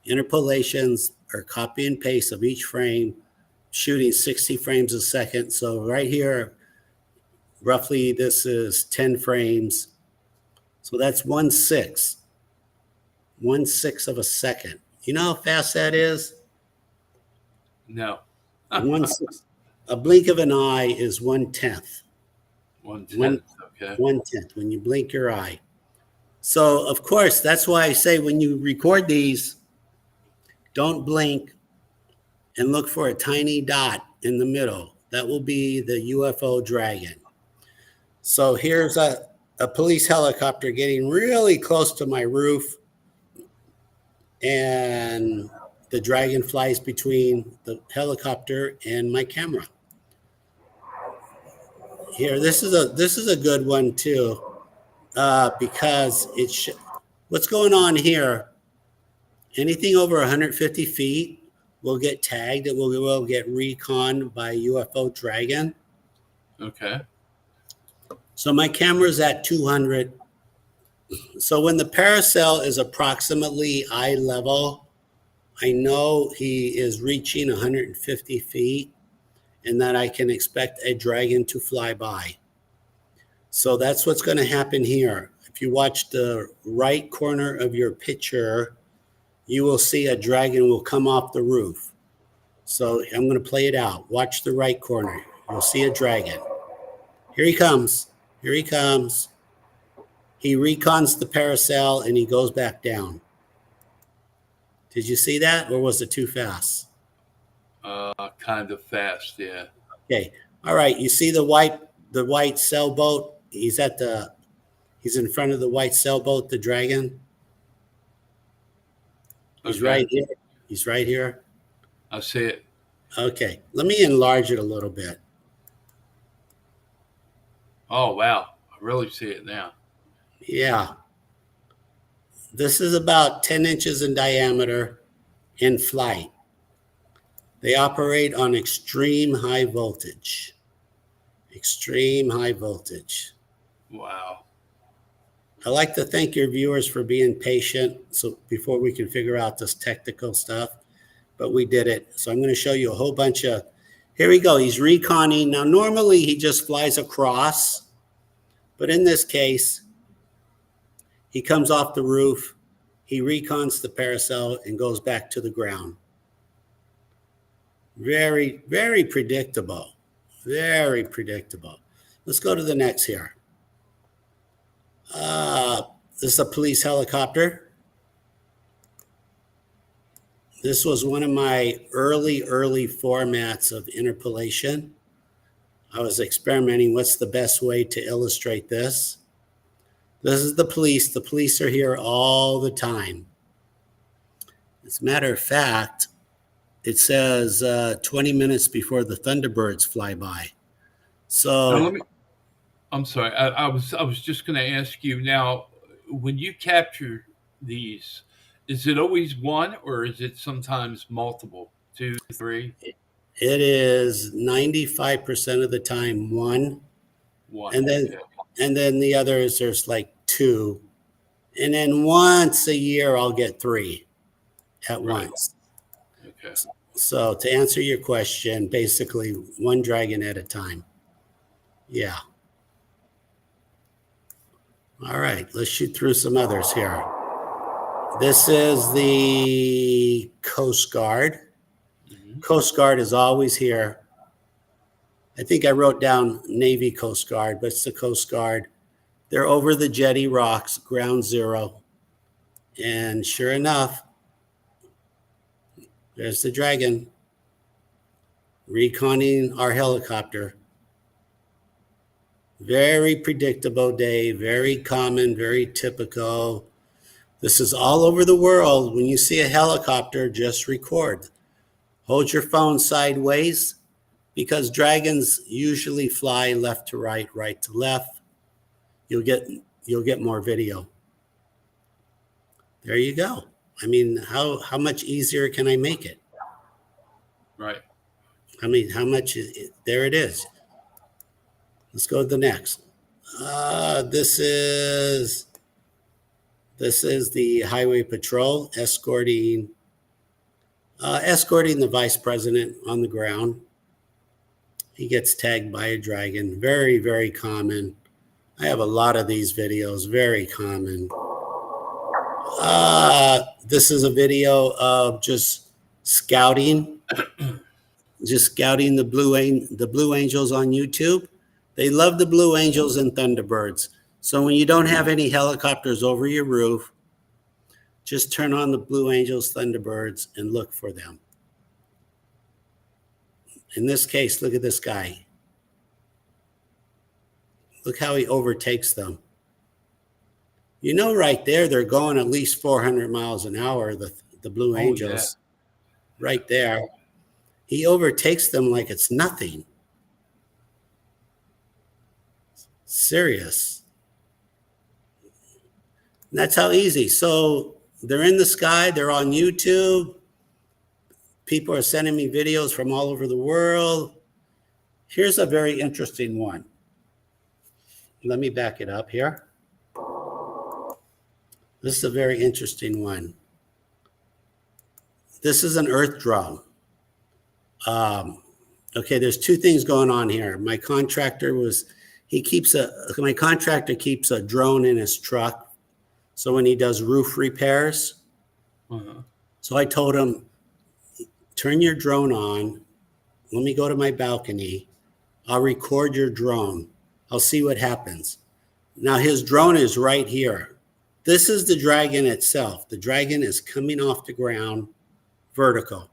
Interpolations are copy and paste of each frame, shooting 60 frames a second. So right here, roughly this is 10 frames. So that's 1/6. 1/6 of a second. You know how fast that is? No. 1/6. A blink of an eye is 1/10. 1/10. Okay. 1/10 when you blink your eye. So of course, that's why I say when you record these, don't blink and look for a tiny dot in the middle. That will be the UFO dragon. So here's a police helicopter getting really close to my roof, and the dragon flies between the helicopter and my camera. Here, this is a good one too, because what's going on here. Anything over 150 feet will get tagged. It will get reconned by UFO dragon. Okay. So my camera's at 200. So when the paracel is approximately eye level, I know he is reaching 150 feet and that I can expect a dragon to fly by. So that's what's going to happen here. If you watch the right corner of your picture, you will see a dragon will come off the roof. So I'm going to play it out. Watch the right corner. You'll see a dragon. Here he comes. Here he comes. He recons the paracel and he goes back down. Did you see that, or was it too fast? Kind of fast, yeah. Okay. All right. You see the white sailboat? He's in front of the white sailboat, the dragon. He's right here. He's right here. I see it. Okay. Let me enlarge it a little bit. Oh, wow. I really see it now. Yeah. This is about 10 inches in diameter in flight. They operate on extreme high voltage. Extreme high voltage. Wow. I'd like to thank your viewers for being patient so before we can figure out this technical stuff, but we did it. So I'm going to show you a whole bunch of, here we go. He's reconning. Now, normally he just flies across, but in this case, he comes off the roof, he recons the paracel and goes back to the ground. Very, very predictable. Very predictable. Let's go to the next here. This is a police helicopter. This was one of my early formats of interpolation. I was experimenting what's the best way to illustrate this. This is the police. The police are here all the time. As a matter of fact, it says 20 minutes before the Thunderbirds fly by. So I'm sorry. I was just going to ask you now, when you capture these, is it always one or is it sometimes multiple? 2, 3? It is 95% of the time one. And then the others, there's like 2. And then once a year, I'll get 3 at once. Okay. So to answer your question, basically one dragon at a time. Yeah. All right, let's shoot through some others here. This is the Coast Guard. Mm-hmm. Coast Guard is always here. I think I wrote down Navy Coast Guard, but it's the Coast Guard. They're over the Jetty Rocks, ground zero. And sure enough, there's the dragon reconning our helicopter. Very predictable, Dave. Very common, very typical. This is all over the world. When you see a helicopter, just record. Hold your phone sideways because dragons usually fly left to right, right to left. You'll get more video. There you go. I mean, how much easier can I make it? Right. I mean, how much? There it is. Let's go to the next. This is the Highway Patrol escorting the vice president on the ground. He gets tagged by a dragon. Very, very common. I have a lot of these videos. Very common. This is a video of just scouting the Blue Angels on YouTube. They love the Blue Angels and Thunderbirds. So when you don't have any helicopters over your roof, just turn on the Blue Angels, Thunderbirds, and look for them. In this case, look at this guy. Look how he overtakes them. You know, right there, they're going at least 400 miles an hour, the Blue Angels. Yeah. Right there. He overtakes them like it's nothing. Serious. And that's how easy. So they're in the sky. They're on YouTube. People are sending me videos from all over the world. Here's a very interesting one. Let me back it up here. This is a very interesting one. This is an Earth drone. Okay, there's 2 things going on here. My contractor keeps a drone in his truck. So when he does roof repairs, so I told him, turn your drone on. Let me go to my balcony. I'll record your drone. I'll see what happens. Now his drone is right here. This is the dragon itself. The dragon is coming off the ground vertical,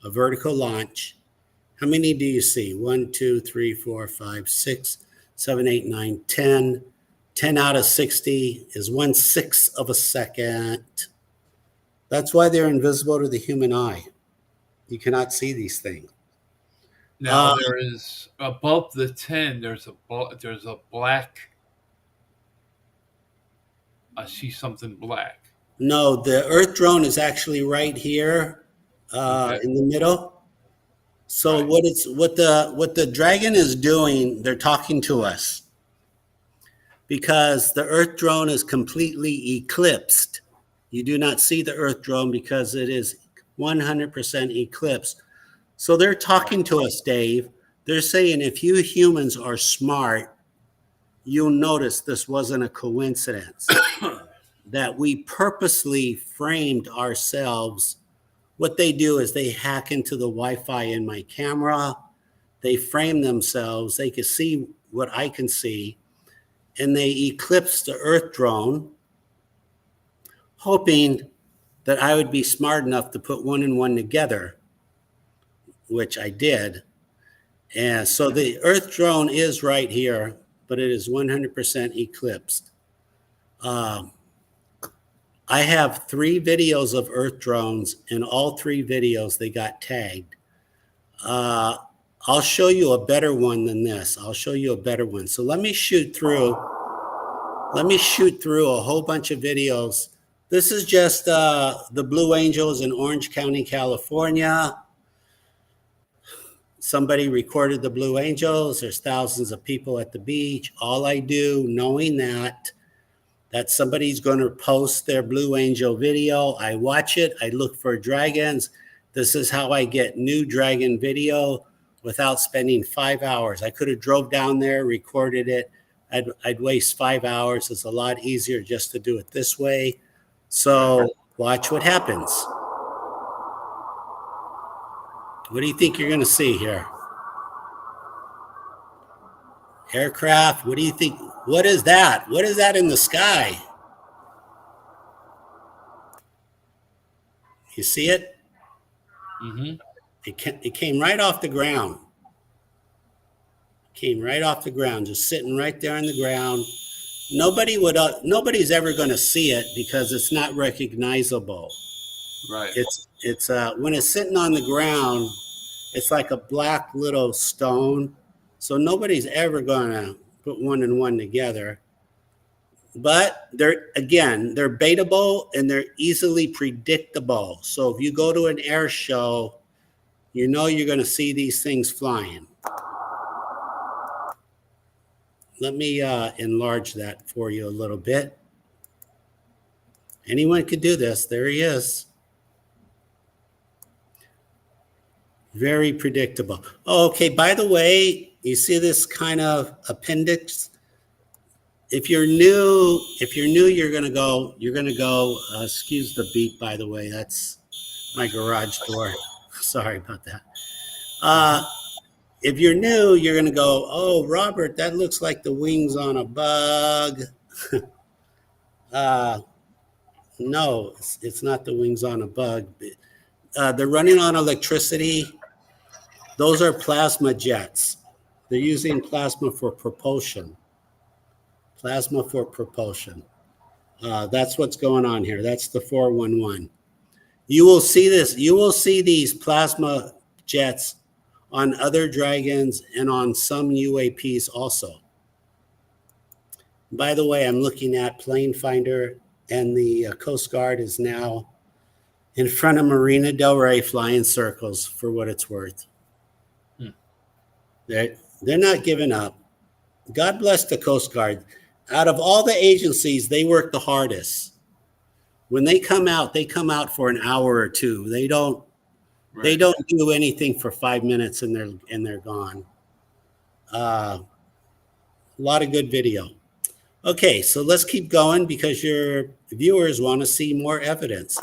a vertical launch. How many do you see? 1, 2, 3, 4, 5, 6, 7, 8, 9, 10. 10 out of 60 is 1/6 of a second. That's why they're invisible to the human eye. You cannot see these things. Now there is above the 10. There's a black. I see something black. No, the Earth drone is actually right here in the middle. So right. what the dragon is doing, they're talking to us because the Earth drone is completely eclipsed. You do not see the Earth drone because it is 100% eclipsed. So they're talking to us, Dave. They're saying if you humans are smart, you'll notice this wasn't a coincidence, that we purposely framed ourselves. What they do is they hack into the Wi-Fi in my camera. They frame themselves. They can see what I can see, and they eclipsed the Earth drone, hoping that I would be smart enough to put one and one together, which I did. And so the Earth drone is right here, but it is 100% eclipsed. I have 3 videos of Earth drones, and all 3 videos, they got tagged. I'll show you a better one than this. I'll show you a better one. So let me shoot through a whole bunch of videos. This is just the Blue Angels in Orange County, California. Somebody recorded the Blue Angels. There's thousands of people at the beach. All I do, knowing that somebody's going to post their Blue Angel video, I watch it. I look for dragons. This is how I get new dragon video without spending 5 hours. I could have drove down there, recorded it. I'd waste 5 hours. It's a lot easier just to do it this way. So watch what happens. What do you think you're going to see here? Aircraft, what do you think? What is that? What is that in the sky? You see it? Mm-hmm. It came right off the ground. Came right off the ground, just sitting right there on the ground. Nobody's ever going to see it because it's not recognizable. Right. It's when it's sitting on the ground, it's like a black little stone. So nobody's ever going to put one and one together. But they're baitable and they're easily predictable. So if you go to an air show, you know you're going to see these things flying. Let me enlarge that for you a little bit. Anyone could do this. There he is. Very predictable. Oh, okay, by the way, you see this kind of appendix? If you're new, you're gonna go, excuse the beep, by the way, that's my garage door. Sorry about that. If you're new, you're gonna go, oh, Robert, that looks like the wings on a bug. No, it's not the wings on a bug. They're running on electricity. Those are plasma jets. They're using plasma for propulsion. Plasma for propulsion. That's what's going on here. That's the 411. You will see this. You will see these plasma jets on other dragons and on some UAPs also. By the way, I'm looking at Plane Finder, and the Coast Guard is now in front of Marina Del Rey flying circles for what it's worth. They're not giving up. God bless the Coast Guard. Out of all the agencies, they work the hardest. When they come out for an hour or two. They don't do anything for 5 minutes and they're gone. A lot of good video. Okay, so let's keep going because your viewers want to see more evidence.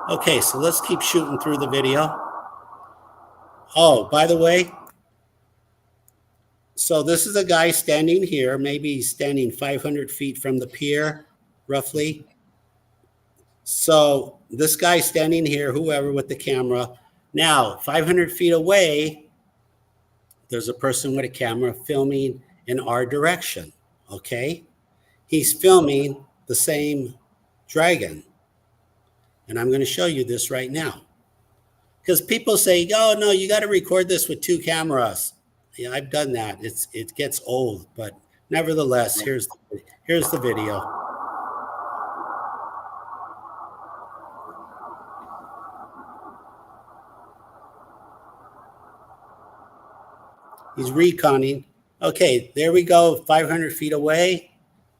Okay, so let's keep shooting through the video. Oh, by the way, so this is a guy standing here, maybe he's standing 500 feet from the pier, roughly. So this guy standing here, whoever with the camera. Now, 500 feet away, there's a person with a camera filming in our direction, okay? He's filming the same dragon. And I'm going to show you this right now. Because people say, oh, no, you got to record this with 2 cameras. Yeah, I've done that. It gets old, but nevertheless, here's the video. He's reconning. Okay, there we go, 500 feet away,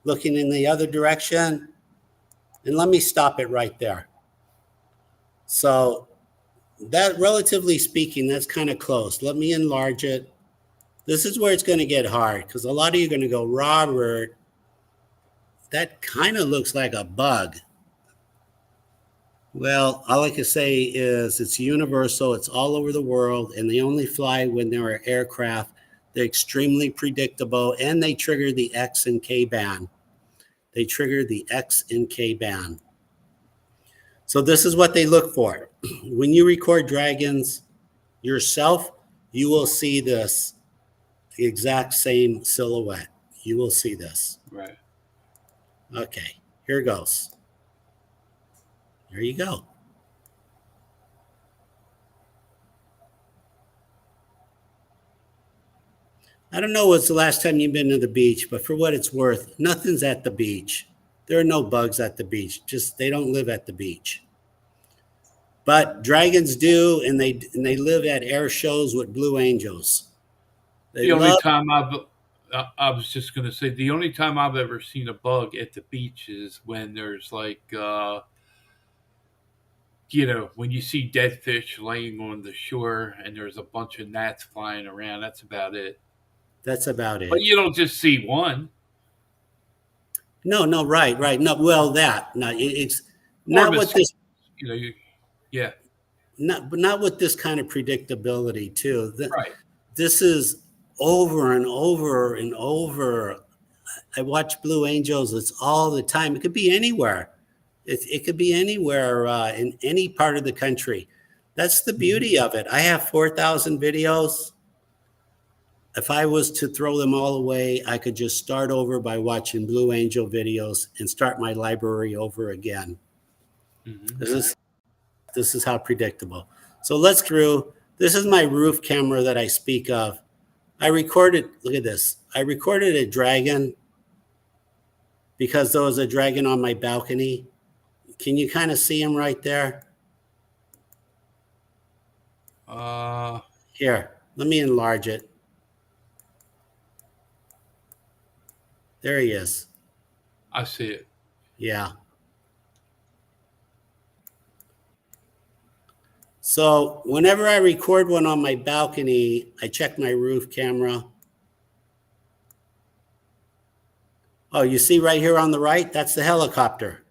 looking in the other direction. And let me stop it right there. So that, relatively speaking, that's kind of close. Let me enlarge it. This is where it's going to get hard because a lot of you are going to go, Robert, that kind of looks like a bug. Well, all I can say is it's universal. It's all over the world, and they only fly when there are aircraft They're extremely predictable, and they trigger the X and K band. They trigger the X and K band. So this is what they look for. When you record dragons yourself, you will see this exact same silhouette. You will see this. Right. Okay, here goes. There you go. I don't know what's the last time you've been to the beach, but for what it's worth, nothing's at the beach. There are no bugs at the beach. Just they don't live at the beach. But dragons do, and they live at air shows with blue angels. The only time I was just going to say, the only time I've ever seen a bug at the beach is when there's like, when you see dead fish laying on the shore and there's a bunch of gnats flying around. That's about it. That's about it. But you don't just see one. No, right. No, well, it's not with this. Yeah. Not with this kind of predictability too. Right. This is over and over and over. I watch Blue Angels. It's all the time. It could be anywhere. It could be anywhere in any part of the country. That's the beauty of it. I have 4,000 videos. If I was to throw them all away, I could just start over by watching Blue Angel videos and start my library over again. Mm-hmm. This is how predictable. So let's through. This is my roof camera that I speak of. I recorded, look at this. I recorded a dragon because there was a dragon on my balcony. Can you kind of see him right there? Here, let me enlarge it. There he is. I see it. Yeah. So whenever I record one on my balcony, I check my roof camera. Oh, you see right here on the right? That's the helicopter.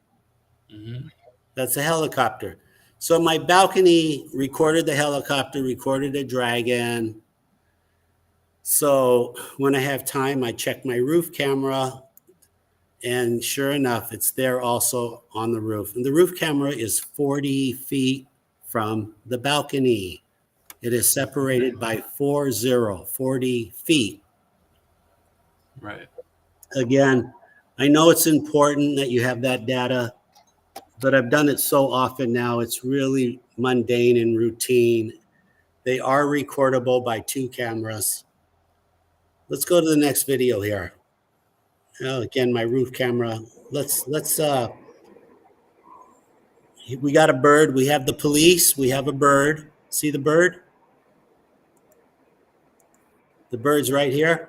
Mm-hmm. That's a helicopter. So my balcony recorded the helicopter, recorded a dragon. So when I have time, I check my roof camera, and sure enough, it's there also on the roof. And the roof camera is 40 feet from the balcony. It is separated by 40 feet. Right. Again, I know it's important that you have that data, but I've done it so often now, it's really mundane and routine. They are recordable by 2 cameras. Let's go to the next video here. Again, my roof camera. We got a bird. We have the police. We have a bird. See the bird? The bird's right here.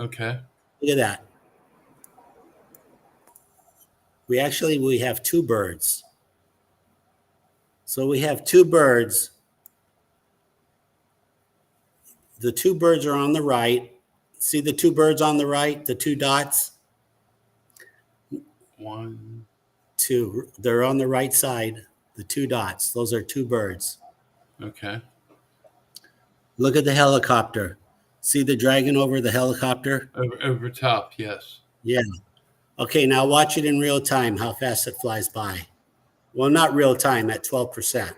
Okay. Look at that. We have 2 birds. So we have 2 birds. The 2 birds are on the right. See the 2 birds on the right, the 2 dots? 1, 2. They're on the right side, the 2 dots. Those are 2 birds. Okay. Look at the helicopter. See the dragon over the helicopter? Over top, yes. Yeah. Okay, now watch it in real time, how fast it flies by. Well, not real time, at 12%.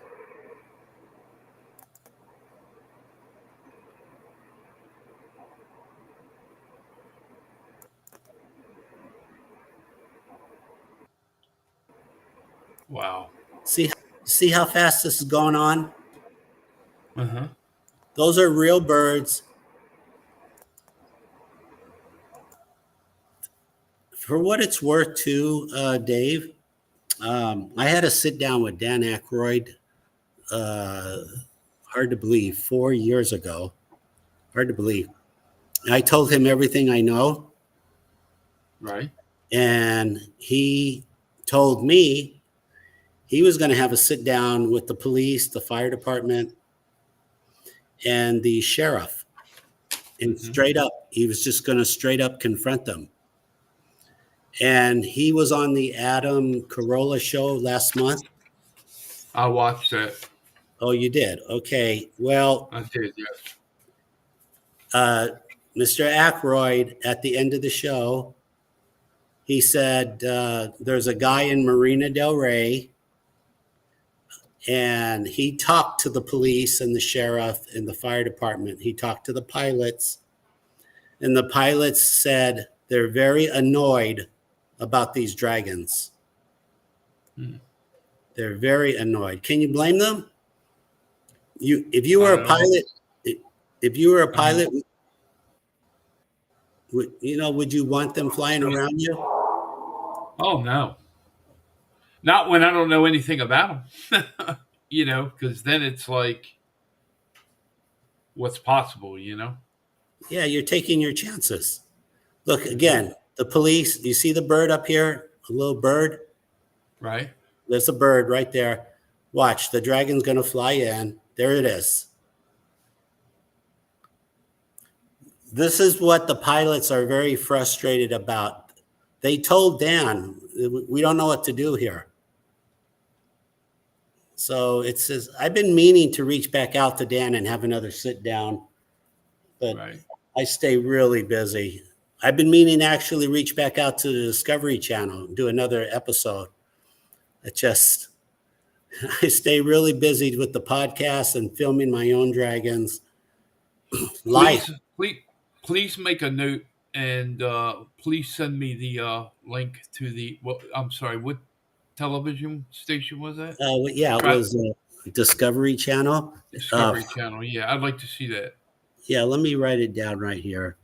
Wow. See how fast this is going on? Uh-huh. Those are real birds. For what it's worth too, Dave, I had a sit down with Dan Aykroyd, hard to believe, 4 years ago. Hard to believe. I told him everything I know. Right. And he told me he was going to have a sit down with the police, the fire department, and the sheriff. And straight up, he was just going to straight up confront them. And he was on the Adam Carolla show last month. I watched that. Oh, you did? Okay. Well, I did, yes. Mr. Aykroyd, at the end of the show, he said there's a guy in Marina Del Rey, and he talked to the police and the sheriff and the fire department. He talked to the pilots, and the pilots said they're very annoyed about these dragons. They're very annoyed. Can you blame them? If you were a pilot, would you want them flying around you? Oh no, not when I don't know anything about them. Because then it's like, what's possible? Yeah, you're taking your chances. Look, again, the police, you see the bird up here? A little bird? Right. There's a bird right there. Watch, the dragon's going to fly in. There it is. This is what the pilots are very frustrated about. They told Dan, we don't know what to do here. So it says, I've been meaning to reach back out to Dan and have another sit down, but right. I stay really busy. I've been meaning to actually reach back out to the Discovery Channel and do another episode. I stay really busy with the podcast and filming my own dragons. Life. Please make a note and please send me the link to the. I'm sorry. What television station was that? It was Discovery Channel. Discovery Channel. Yeah, I'd like to see that. Yeah, let me write it down right here.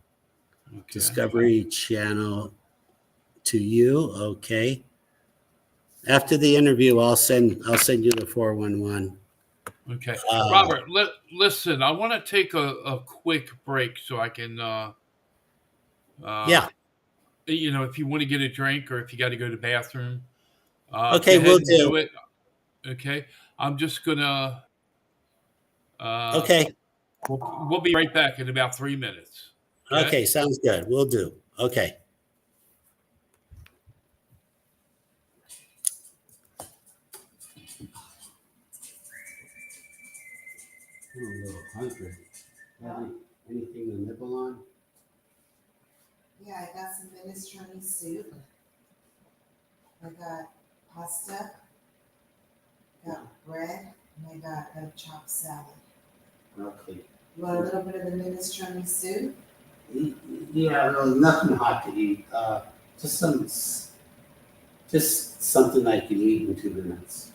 Okay. Discovery Channel to you. Okay. After the interview, I'll send you the 411. Okay, Robert. Listen, I want to take a quick break so I can. If you want to get a drink or if you got to go to the bathroom. Okay, we'll do it. Okay, I'm just gonna. Okay. We'll be right back in about 3 minutes. Okay, sounds good. We'll do. Okay. I'm a little hungry. Anything to nibble on? Yeah, I got some minestrone soup. I got pasta. Got bread, and I got a chopped salad. Okay. You want a little bit of the minestrone soup? Yeah, really, nothing hot to eat. Just something I can eat in 2 minutes.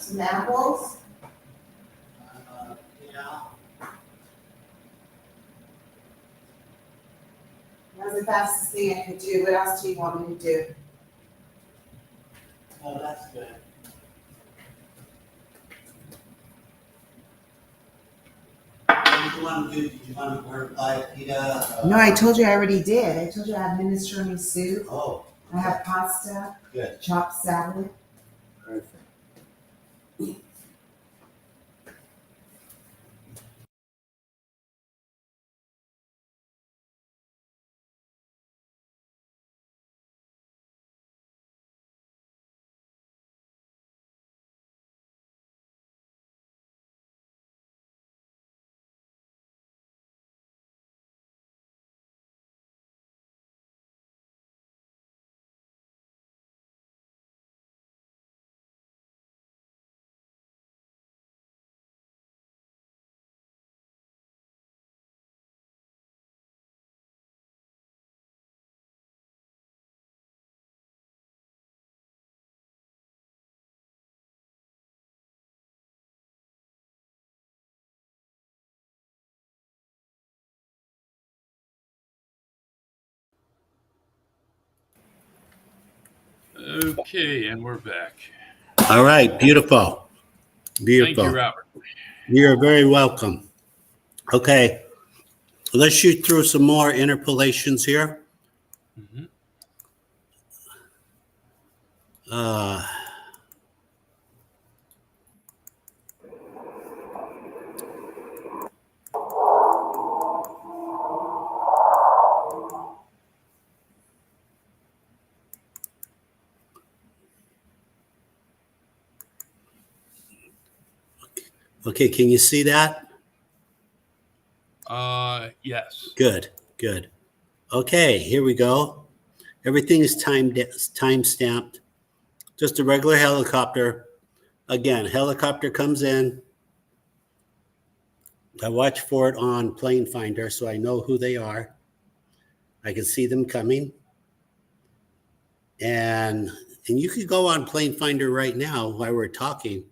Some apples? Yeah. That was the fastest thing I could do. What else do you want me to do? Oh, that's good. What did you want to do? Did you want to order buy pita? No, I told you I already did. I told you I have minestrone soup. Oh. I have pasta. Good. Chopped salad. Perfect. Okay, and we're back. All right. Beautiful. Thank you, Beautiful. Robert. You're very welcome. Okay. Let's shoot through some more interpolations here. Mhm. Uh, okay. Can you see that? Yes. Good. Good. Okay. Here we go. Everything is time stamped. Just a regular helicopter. Again, helicopter comes in. I watch for it on Plane Finder, so I know who they are. I can see them coming. And you could go on Plane Finder right now while we're talking.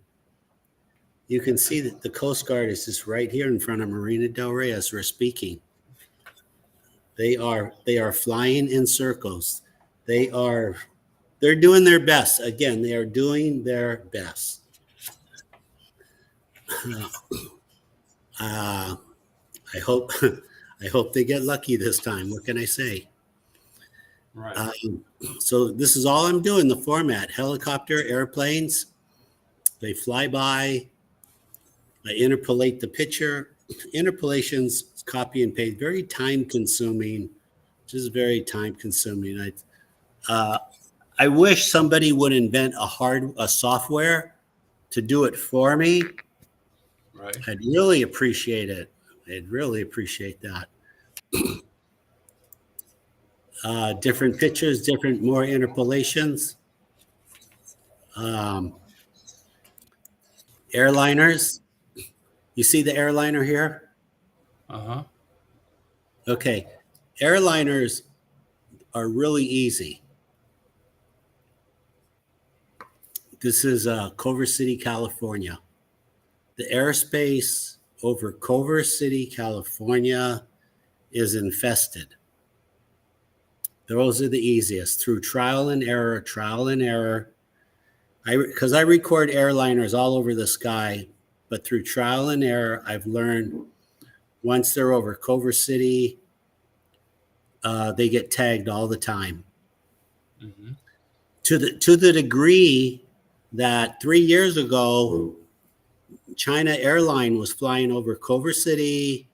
You can see that the Coast Guard is just right here in front of Marina Del Rey as we're speaking. They are flying in circles. They're doing their best. Again, they are doing their best. I hope I hope they get lucky this time. What can I say? Right. So this is all I'm doing. The format: helicopter, airplanes. They fly by. I interpolate the picture. Interpolations, copy and paste, very time consuming. Just very time consuming. I wish somebody would invent a software to do it for me. Right. I'd really appreciate it. I'd really appreciate that. Different pictures, different more interpolations. Airliners. You see the airliner here? Uh-huh. Okay. Airliners are really easy. This is Culver City, California. The airspace over Culver City, California is infested. Those are the easiest through trial and error. Because I record airliners all over the sky, but through trial and error, I've learned once they're over Culver City, they get tagged all the time. Mm-hmm. To the degree that 3 years ago, China Airline was flying over Culver City.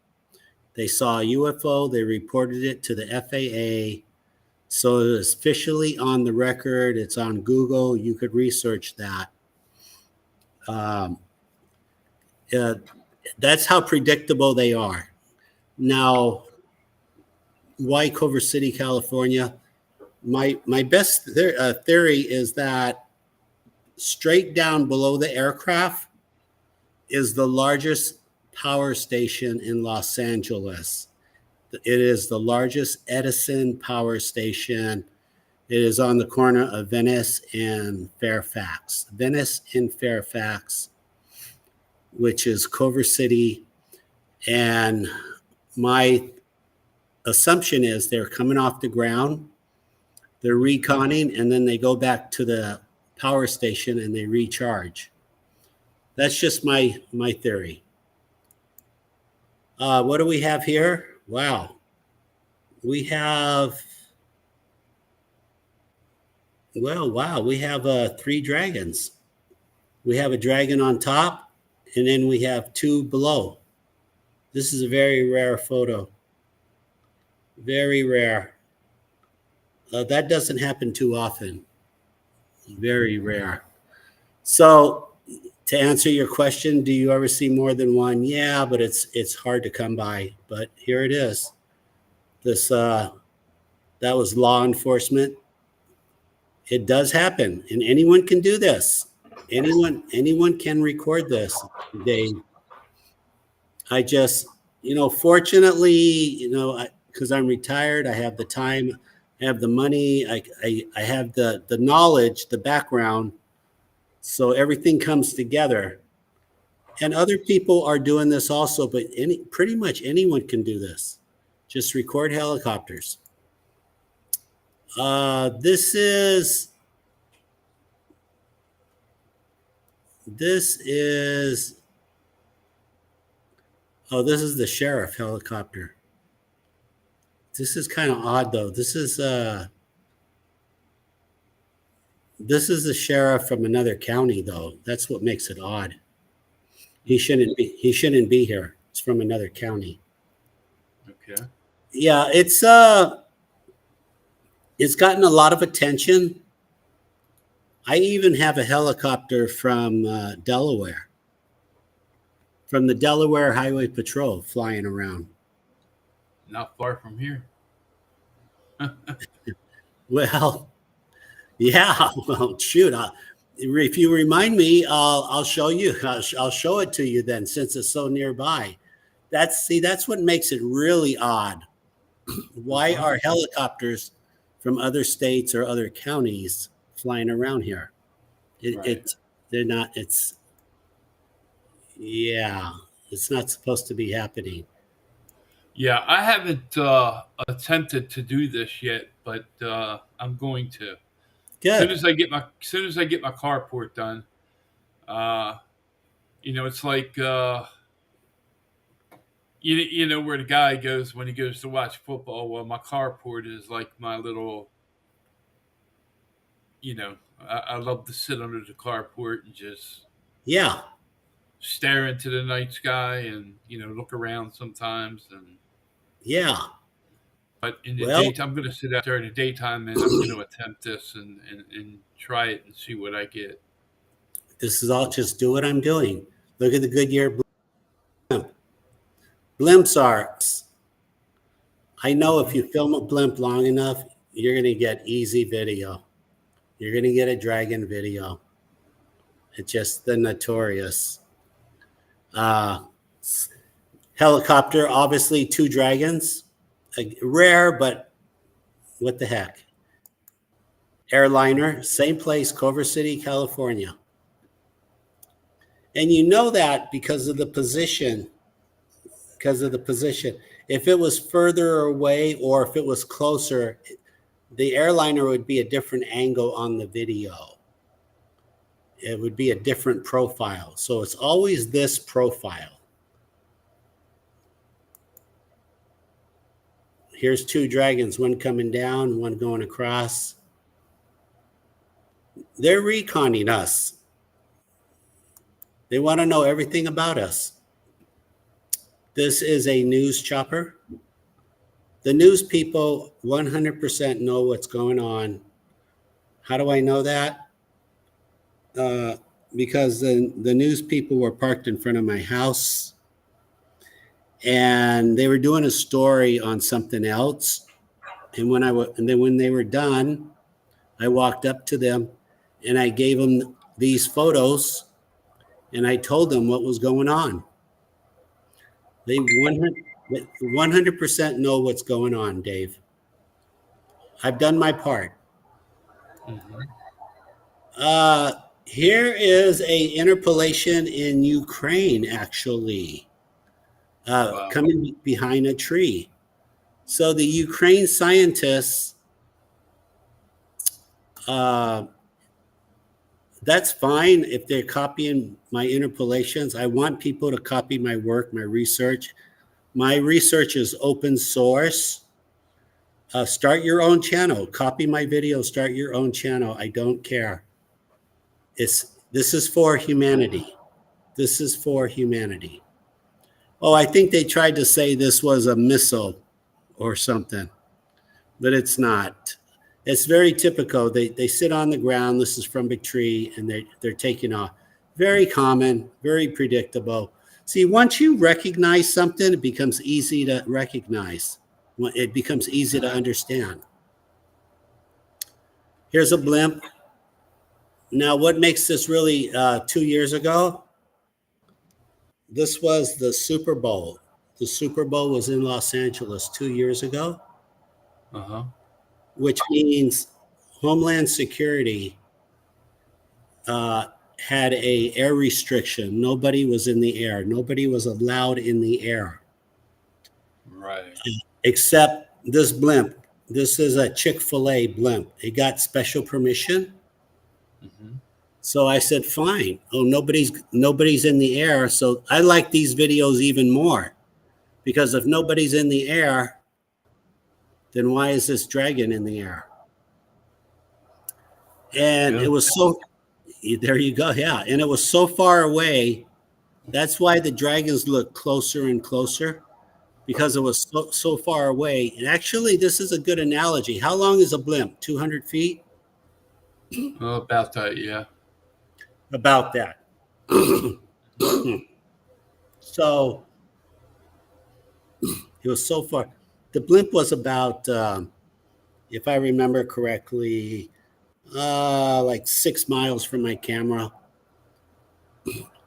They saw a UFO. They reported it to the FAA. So it is officially on the record. It's on Google. You could research that. That's how predictable they are. Now, why Culver City, California? My best theory is that straight down below the aircraft is the largest power station in Los Angeles. It is the largest Edison power station. It is on the corner of Venice and Fairfax. Venice and Fairfax, which is Culver City. And my assumption is they're coming off the ground, they're reconning, and then they go back to the power station and they recharge. That's just my theory. What do we have here? Wow. We have, we have 3 dragons. We have a dragon on top, and then we have 2 below. This is a very rare photo. Very rare. That doesn't happen too often. Very rare. So to answer your question, do you ever see more than one? Yeah, but it's hard to come by. But here it is. This that was law enforcement. It does happen, and anyone can do this. Anyone can record this. I just, fortunately, because I'm retired, I have the time, I have the money, I have the knowledge, the background, so everything comes together. And other people are doing this also, but pretty much anyone can do this. Just record helicopters. This is the sheriff helicopter. This is kind of odd though. This is the sheriff from another county though. That's what makes it odd. He shouldn't be here. It's from another county. Okay. Yeah, it's gotten a lot of attention. I even have a helicopter from Delaware, from the Delaware Highway Patrol flying around. Not far from here. Well, yeah. Well, shoot. If you remind me, I'll show you. I'll show it to you then, since it's so nearby. That's what makes it really odd. Why are helicopters from other states or other counties flying around here? They're not. It's not supposed to be happening. Yeah, I haven't attempted to do this yet, but I'm going to. Good. As soon as I get my carport done, it's like you know where the guy goes when he goes to watch football. Well, my carport is like my little. I love to sit under the carport and just stare into the night sky and look around sometimes and But in the daytime, I'm going to sit out there in the daytime and I'm going to attempt this and try it and see what I get. This is all just do what I'm doing. Look at the Goodyear blimp. Blimps are. I know if you film a blimp long enough, you're going to get easy video. You're going to get a dragon video. It's just the notorious. Helicopter, obviously 2 dragons. Rare, but what the heck? Airliner, same place, Culver City, California. And you know that because of the position. If it was further away or if it was closer, the airliner would be a different angle on the video. It would be a different profile. So it's always this profile. Here's 2 dragons, one coming down, one going across. They're reconning us. They want to know everything about us. This is a news chopper. The news people 100% know what's going on. How do I know that? Because the news people were parked in front of my house. And they were doing a story on something else. And when they were done, I walked up to them and I gave them these photos and I told them what was going on. They 100% know what's going on, Dave. I've done my part. Mhm. Here is a interpolation in Ukraine, actually, Wow. coming behind a tree. So the Ukraine scientists, uh, that's fine if they're copying my interpolations. I want people to copy my work, my research. My research is open source. Start your own channel. Copy my video. Start your own channel. I don't care. This is for humanity. This is for humanity. Oh, I think they tried to say this was a missile or something, but it's not. It's very typical. They sit on the ground. This is from a tree, and they're taking off. Very common, very predictable. See, once you recognize something, it becomes easy to recognize. It becomes easy to understand. Here's a blimp. Now, what makes this really 2 years ago? This was the Super Bowl. The Super Bowl was in Los Angeles 2 years ago, Uh-huh. which means Homeland Security had a air restriction. Nobody was in the air. Nobody was allowed in the air Right. except this blimp. This is a Chick-fil-A blimp. It got special permission. Mhm. So I said, fine. Oh, nobody's in the air. So I like these videos even more, because if nobody's in the air, then why is this dragon in the air? And Yeah. it was so, there you go. Yeah. And it was so far away. That's why the dragons look closer and closer, because it was so far away. And actually, this is a good analogy. How long is a blimp? 200 feet? Oh, about that, yeah. About that. So it was so far. The blimp was about, if I remember correctly, like 6 miles from my camera.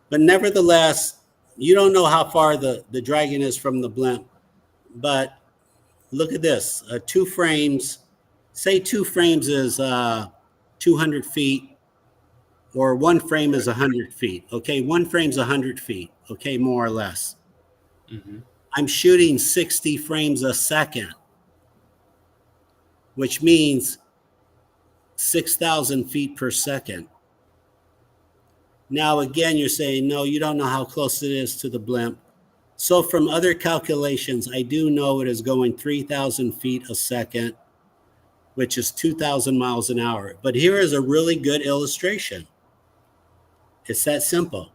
But nevertheless, you don't know how far the dragon is from the blimp. But look at this, 2 frames. Say 2 frames is 200 feet, or 1 frame is 100 feet. Okay, 1 frame's 100 feet. Okay, more or less. Mhm. I'm shooting 60 frames a second, which means 6,000 feet per second. Now, again, you're saying, no, you don't know how close it is to the blimp. So from other calculations, I do know it is going 3,000 feet a second, which is 2,000 miles an hour. But here is a really good illustration. It's that simple.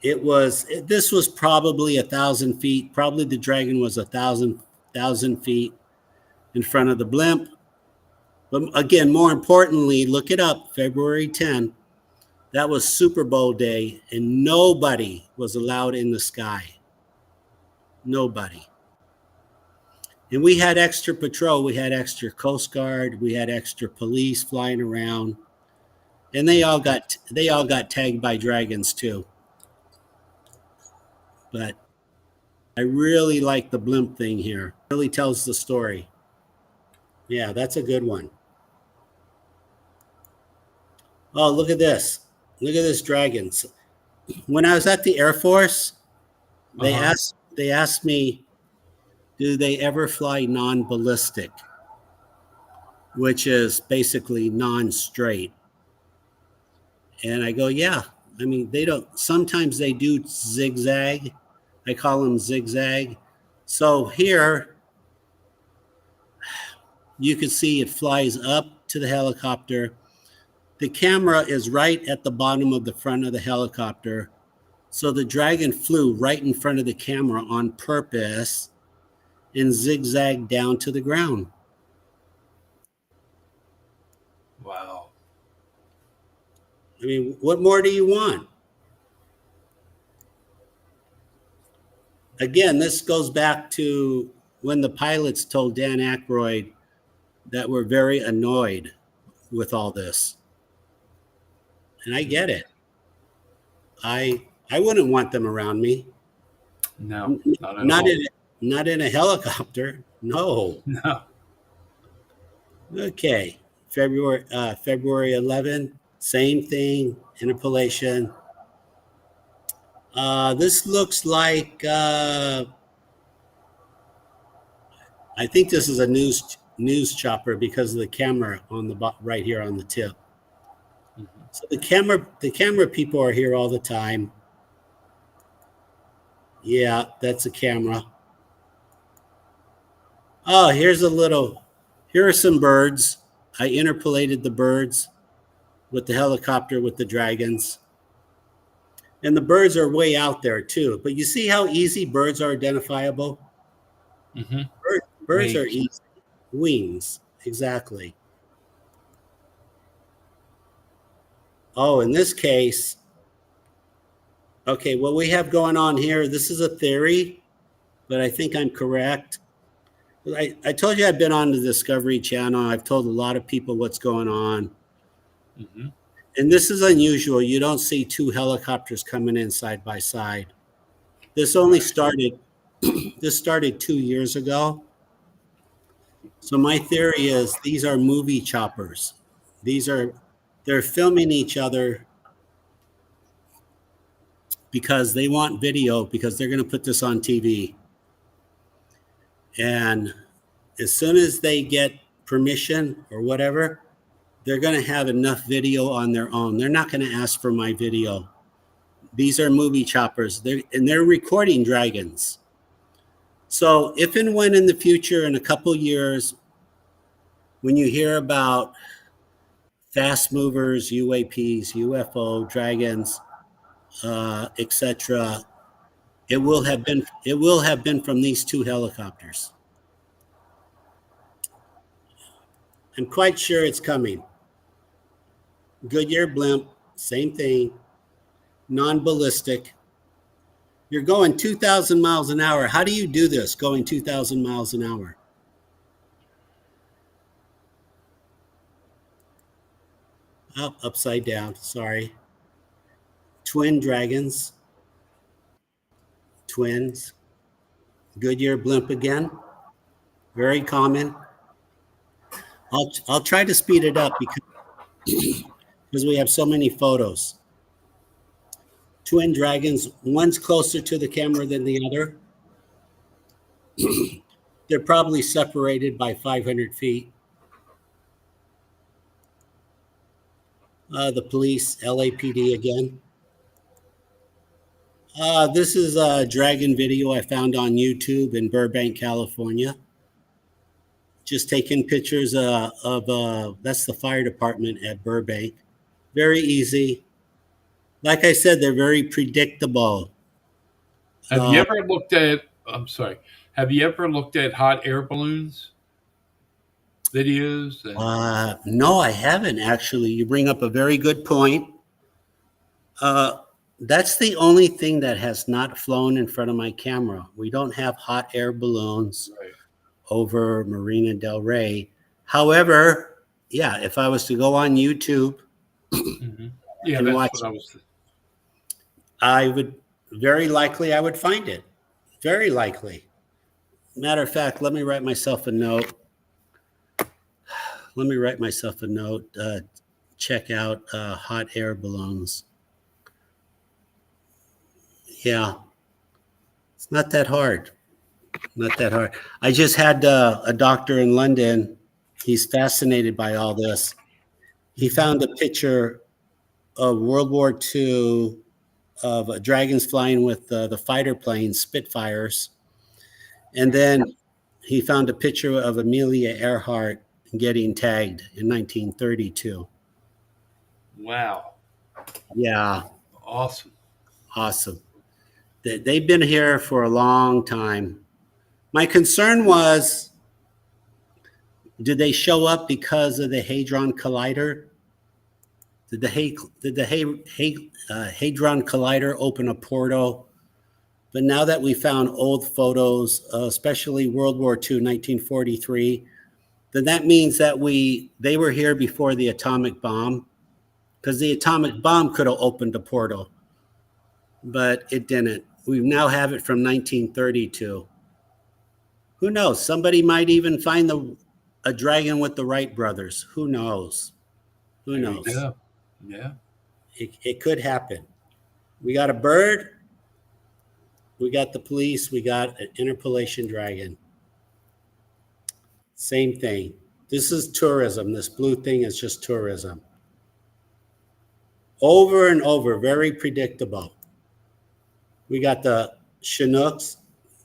This was probably 1,000 feet. Probably the dragon was 1,000 feet in front of the blimp. But again, more importantly, look it up, February 10th. That was Super Bowl day, and nobody was allowed in the sky. Nobody. And we had extra patrol. We had extra Coast Guard. We had extra police flying around, and they all got tagged by dragons too. But I really like the blimp thing here. It really tells the story. Yeah, that's a good one. Oh, look at this. Look at this dragon. When I was at the Air Force, they Uh-huh. asked me, do they ever fly non-ballistic, which is basically non-straight? And I go, yeah. I mean, they don't, sometimes they do zigzag. I call them zigzag. So here you can see it flies up to the helicopter. The camera is right at the bottom of the front of the helicopter. So the dragon flew right in front of the camera on purpose and zigzagged down to the ground. Wow. I mean, what more do you want? Again, this goes back to when the pilots told Dan Aykroyd that we're very annoyed with all this. And I get it. I wouldn't want them around me. No, not at Not all. in not in a helicopter. No. No. Okay, February 11, same thing, interpolation. This looks like I think this is a news chopper because of the camera on the right here on the tip. Mhm. So the camera people are here all the time. Yeah, that's a camera. Oh, here are some birds. I interpolated the birds with the helicopter with the dragons. And the birds are way out there too. But you see how easy birds are identifiable? Mhm. Birds are Wings. easy. Wings, exactly. Oh, in this case, okay, what we have going on here, this is a theory, but I think I'm correct. I told you I've been on the Discovery Channel. I've told a lot of people what's going on. Mhm. And this is unusual. You don't see two helicopters coming in side by side. This only Right. started this started 2 years ago. So my theory is these are movie choppers. These are they're filming each other because they want video because they're going to put this on TV. And as soon as they get permission or whatever, they're going to have enough video on their own. They're not going to ask for my video. These are movie choppers. They're recording dragons. So if and when in the future, in a couple years, when you hear about fast movers, UAPs, UFO, dragons, etc., it will have been from these two helicopters. I'm quite sure it's coming. Goodyear blimp, same thing, non-ballistic. You're going 2,000 miles an hour. How do you do this going 2,000 miles an hour? Oh, upside down. Sorry. Twin dragons, twins. Goodyear blimp again. Very common. I'll try to speed it up because we have so many photos. Twin dragons, one's closer to the camera than the other. They're probably separated by 500 feet. The police, LAPD again. This is a dragon video I found on YouTube in Burbank, California. Just taking pictures that's the fire department at Burbank. Very easy. Like I said, they're very predictable. Have you ever looked at? I'm sorry. Have you ever looked at hot air balloons videos? And No, I haven't actually. You bring up a very good point. Uh, that's the only thing that has not flown in front of my camera. We don't have hot air balloons right. over Marina Del Rey. However, yeah, if I was to go on YouTube Mm-hmm. Yeah, and that's watch, what I was. I would very likely I would find it. Very likely. Matter of fact, let me write myself a note. Let me write myself a note. Check out hot air balloons. Yeah, it's not that hard. Not that hard. I just had a doctor in London. He's fascinated by all this. He found a picture of World War II of dragons flying with the fighter planes, Spitfires. And then he found a picture of Amelia Earhart getting tagged in 1932. Wow. Yeah, Awesome. awesome. They've been here for a long time. My concern was, did they show up because of the Hadron Collider? Did the Hadron Collider open a portal? But now that we found old photos, especially World War II, 1943, then that means that they were here before the atomic bomb, because the atomic bomb could have opened a portal, but it didn't. We now have it from 1932. Who knows? Somebody might even find a dragon with the Wright brothers. Who knows? Who There you knows? go. Yeah. It could happen. We got a bird. We got the police. We got an interpolation dragon. Same thing. This is tourism. This blue thing is just tourism. Over and over, very predictable. We got the Chinooks.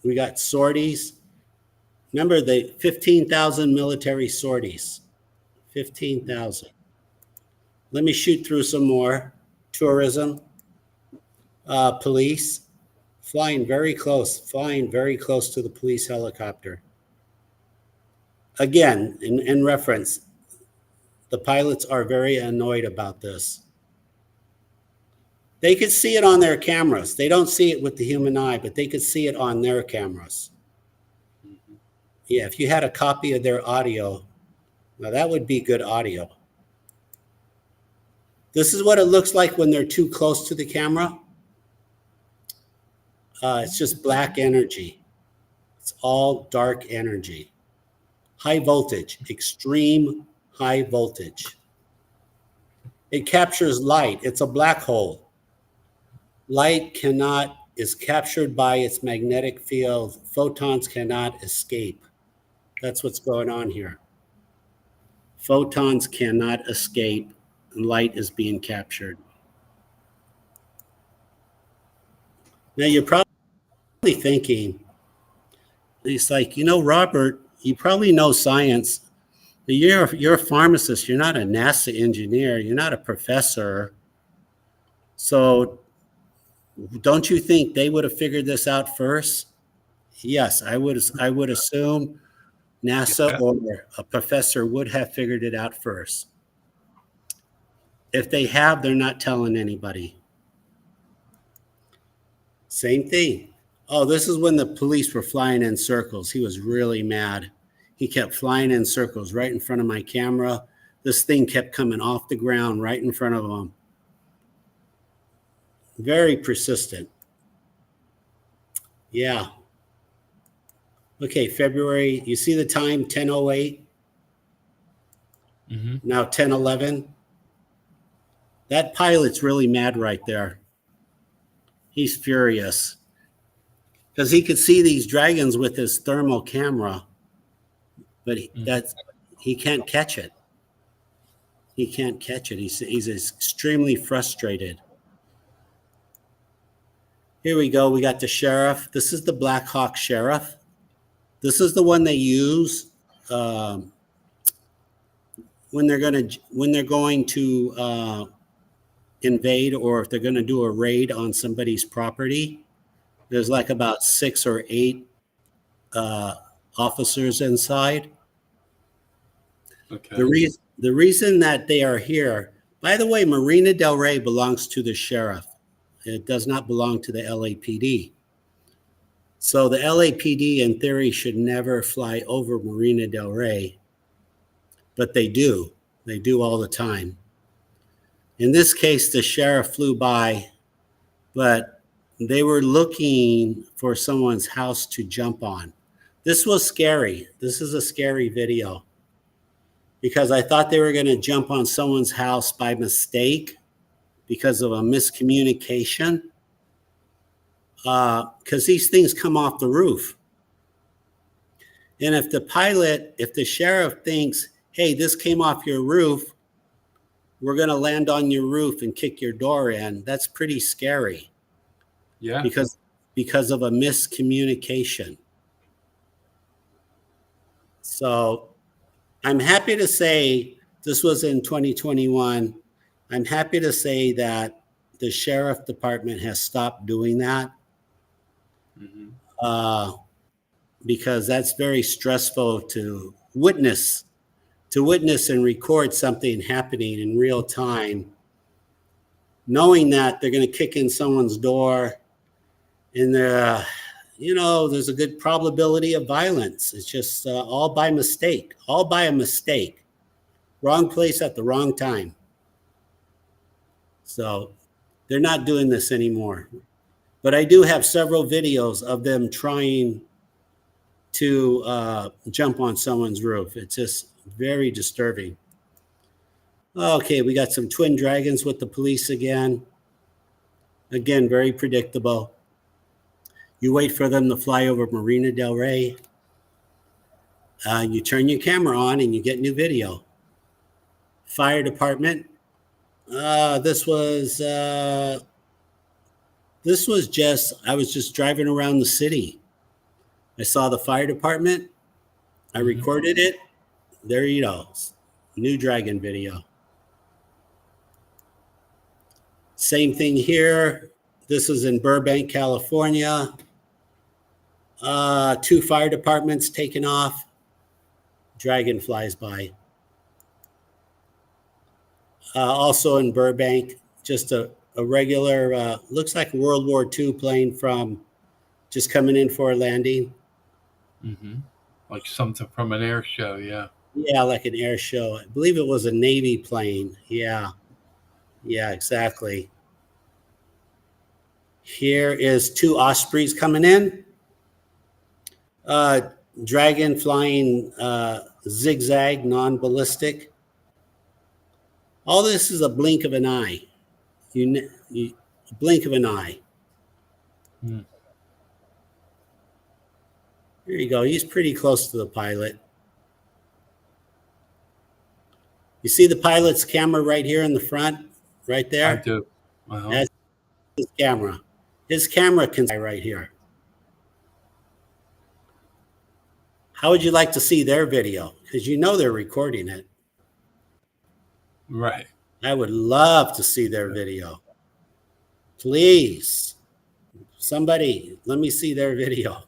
We got sorties. Remember the 15,000 military sorties. 15,000. Let me shoot through some more. Tourism. Police. Flying very close to the police helicopter. Again, in reference, the pilots are very annoyed about this. They could see it on their cameras. They don't see it with the human eye, but they could see it on their cameras. Yeah, if you had a copy of their audio, now that would be good audio. This is what it looks like when they're too close to the camera. It's just black energy. It's all dark energy. High voltage, extreme high voltage. It captures light. It's a black hole. Light is captured by its magnetic field. Photons cannot escape. That's what's going on here. Photons cannot escape, and light is being captured. Now you're probably thinking, it's like, Robert, you probably know science. You're a pharmacist. You're not a NASA engineer. You're not a professor. So don't you think they would have figured this out first? Yes, I would assume NASA or a professor would have figured it out first. If they have, they're not telling anybody. Same thing. Oh, this is when the police were flying in circles. He was really mad. He kept flying in circles right in front of my camera. This thing kept coming off the ground right in front of him. Very persistent. Yeah. Okay, February. You see the time, 10:08? Mm-hmm. Now 10:11. That pilot's really mad right there. He's furious because he could see these dragons with his thermal camera, but he can't catch it. He can't catch it. He's extremely frustrated. Here we go. We got the sheriff. This is the Black Hawk sheriff. This is the one they use when they're going to invade, or if they're going to do a raid on somebody's property. There's like about 6 or 8 officers inside. Okay. The reason that they are here, by the way, Marina Del Rey belongs to the sheriff. It does not belong to the LAPD. So the LAPD, in theory, should never fly over Marina Del Rey, but they do. They do all the time. In this case, the sheriff flew by, but they were looking for someone's house to jump on. This was scary. This is a scary video because I thought they were going to jump on someone's house by mistake because of a miscommunication. Because these things come off the roof. And if the sheriff thinks, hey, this came off your roof, we're going to land on your roof and kick your door in, that's pretty scary. Yeah. Because of a miscommunication. So I'm happy to say this was in 2021. I'm happy to say that the sheriff department has stopped doing that. Mm-hmm. Because that's very stressful to witness and record something happening in real time, knowing that they're going to kick in someone's door and there's a good probability of violence. It's just all by mistake, all by a mistake, wrong place at the wrong time. So they're not doing this anymore. But I do have several videos of them trying to jump on someone's roof. It's just very disturbing. Okay, we got some twin dragons with the police again. Again, very predictable. You wait for them to fly over Marina Del Rey. You turn your camera on and you get new video. Fire department. This was just, I was just driving around the city. I saw the fire department. I recorded it. There you go. New dragon video. Same thing here. This is in Burbank, California. 2 fire departments taken off. Dragon flies by. Also in Burbank, just a regular, looks like a World War II plane from just coming in for a landing. Like something from an air show, yeah. Yeah, like an air show. I believe it was a Navy plane. Yeah, exactly. Here is 2 ospreys coming in. Dragon flying zigzag, non-ballistic. All this is a blink of an eye. You blink of an eye. There you go. He's pretty close to the pilot. You see the pilot's camera right here in the front, right there? I do. That's his camera. His camera can be right here. How would you like to see their video? Because you know they're recording it. Right. I would love to see their video. Please, somebody, let me see their video.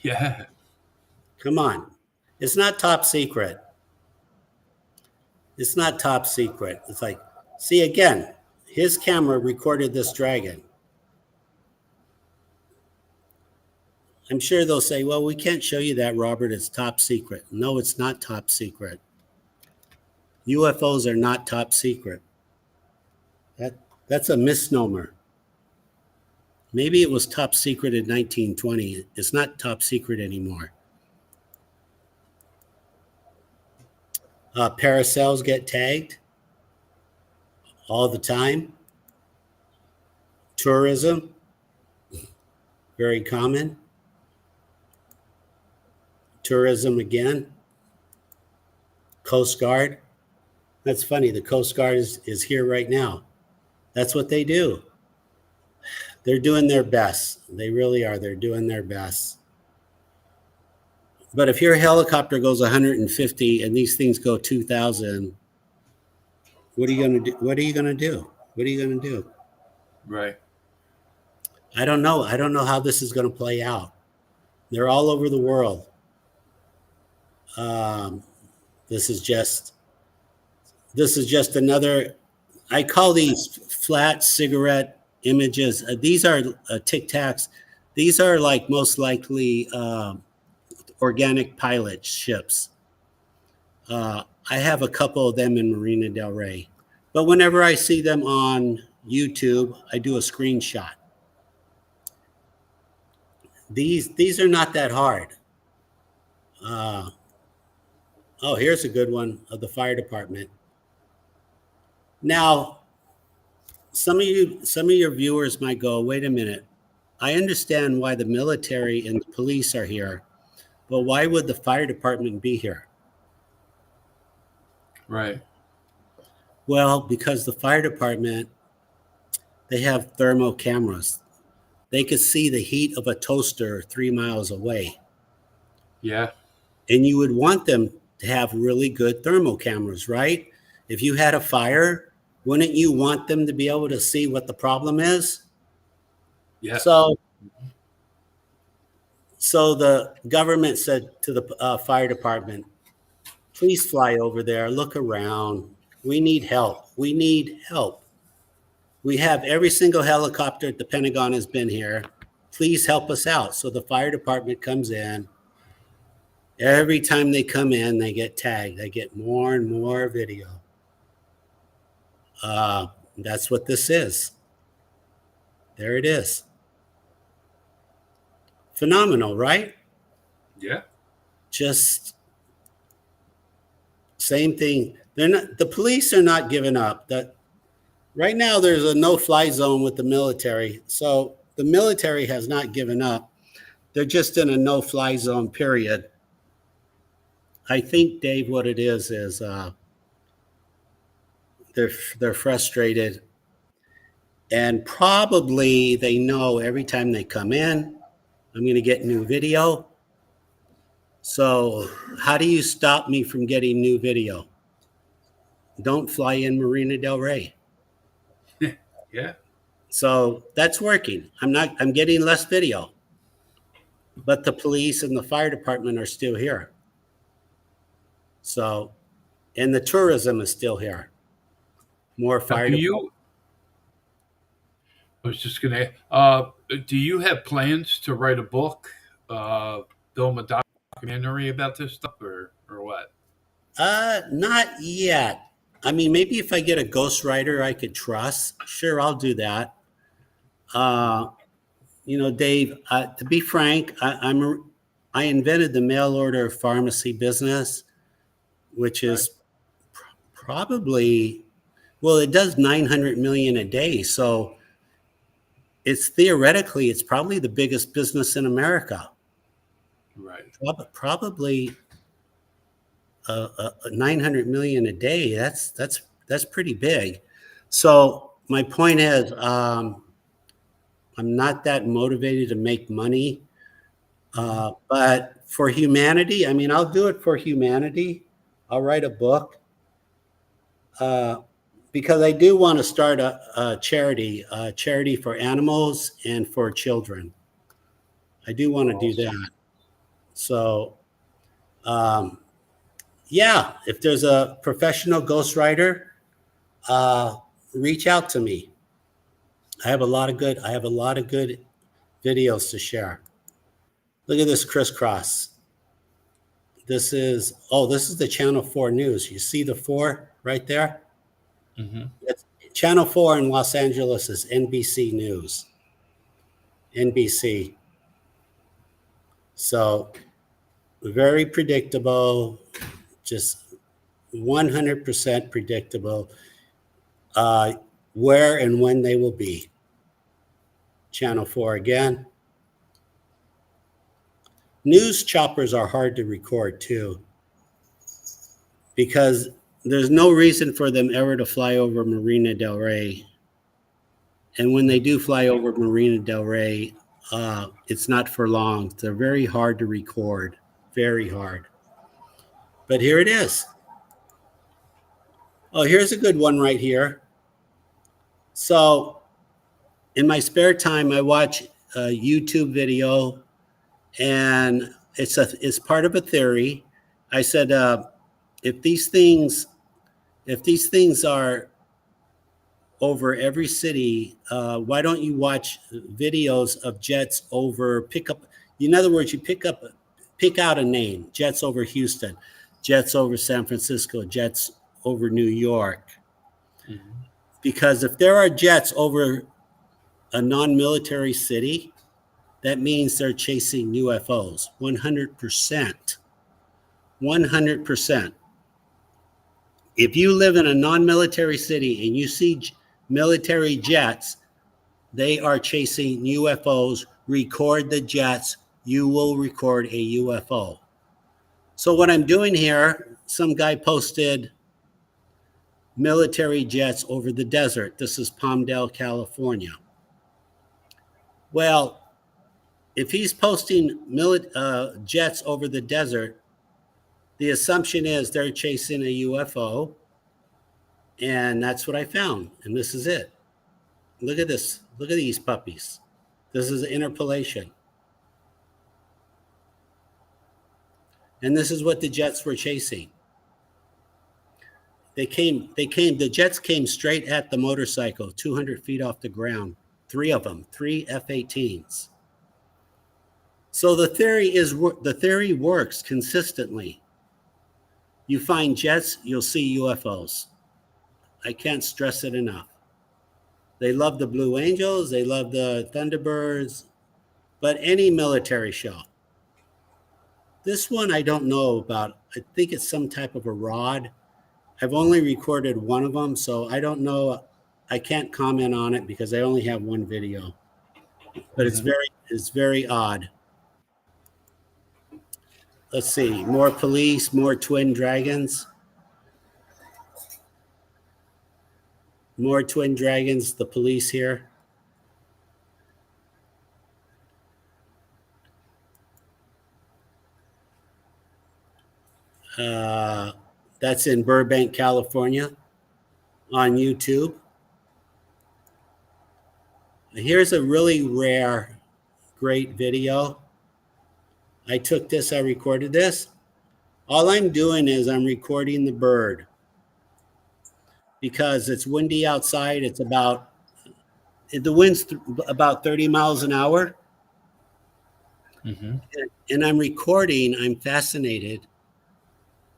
Yeah. Come on. It's not top secret. It's not top secret. It's like, see, again, his camera recorded this dragon. I'm sure they'll say, well, we can't show you that, Robert. It's top secret. No, it's not top secret. UFOs are not top secret. That's a misnomer. Maybe it was top secret in 1920. It's not top secret anymore. Parasails get tagged all the time. Tourism, very common. Tourism again. Coast Guard. That's funny. The Coast Guard is here right now. That's what they do. They're doing their best. They really are. They're doing their best. But if your helicopter goes 150 and these things go 2,000, what are you going to do? What are you going to do? What are you going to do? Right. I don't know. I don't know how this is going to play out. They're all over the world. This is just another, I call these flat cigarette images. These are Tic Tacs. These are like most likely organic pilot ships. I have a couple of them in Marina Del Rey. But whenever I see them on YouTube, I do a screenshot. These are not that hard. Oh, here's a good one of the fire department. Now, some of your viewers might go, wait a minute. I understand why the military and the police are here, but why would the fire department be here? Right. Well, because the fire department, they have thermal cameras. They could see the heat of a toaster 3 miles away. Yeah. And you would want them to have really good thermal cameras, right? If you had a fire, wouldn't you want them to be able to see what the problem is? Yeah. So the government said to the fire department, please fly over there, look around. We need help. We need help. We have every single helicopter at the Pentagon has been here. Please help us out. So the fire department comes in. Every time they come in, they get tagged. They get more and more video. That's what this is. There it is. Phenomenal, right? Yeah. Just same thing. The police are not giving up. That right now there's a no-fly zone with the military. So the military has not given up. They're just in a no-fly zone period. I think, Dave, what it is they're frustrated, and probably they know every time they come in, I'm going to get new video. So how do you stop me from getting new video? Don't fly in Marina Del Rey. Yeah. So that's working. I'm getting less video, but the police and the fire department are still here. So, and the tourism is still here. More Now, fire department. I was just gonna. Do you have plans to write a book, film a documentary about this stuff, or what? Not yet. I mean, maybe if I get a ghostwriter I could trust, sure, I'll do that. Dave, to be frank, I invented the mail order pharmacy business, which is probably, well, it does 900 million a day. So it's probably the biggest business in America. Right. Probably 900 million a day. That's pretty big. So my point is, I'm not that motivated to make money, but for humanity, I mean, I'll do it for humanity. I'll write a book because I do want to start a charity for animals and for children. I do want to do that. So, yeah, if there's a professional ghostwriter, reach out to me. I have a lot of good videos to share. Look at this crisscross. This is the Channel 4 news. You see the 4 right there? Mm-hmm. Channel 4 in Los Angeles is NBC News. NBC. So very predictable, just 100% predictable where and when they will be. Channel 4 again. News choppers are hard to record too, because there's no reason for them ever to fly over Marina Del Rey. And when they do fly over Marina Del Rey, it's not for long. They're very hard to record, very hard. But here it is. Oh, here's a good one right here. So in my spare time, I watch a YouTube video, and it's part of a theory. I said, if these things are over every city, why don't you watch videos of jets over in other words, you pick out a name: jets over Houston, jets over San Francisco, jets over New York. Mm-hmm. Because if there are jets over a non-military city, that means they're chasing UFOs. 100%. 100%. If you live in a non-military city and you see military jets, they are chasing UFOs. Record the jets. You will record a UFO. So what I'm doing here, some guy posted military jets over the desert. This is Palmdale, California. Well, if he's posting jets over the desert, the assumption is they're chasing a UFO. And that's what I found. And this is it. Look at this. Look at these puppies. This is interpolation. And this is what the jets were chasing. The jets came straight at the motorcycle, 200 feet off the ground. 3 of them, 3 F-18s. So the theory works consistently. You find jets, you'll see UFOs. I can't stress it enough. They love the Blue Angels, they love the Thunderbirds, but any military show. This one I don't know about. I think it's some type of a rod. I've only recorded one of them, so I don't know. I can't comment on it because I only have one video. But it's very odd. Let's see. More police, more twin dragons. More twin dragons, the police here. That's in Burbank, California on YouTube. Here's a really rare, great video. I took this, I recorded this. All I'm doing is I'm recording the bird because it's windy outside. It's about, the wind's about 30 miles an hour. And I'm recording, I'm fascinated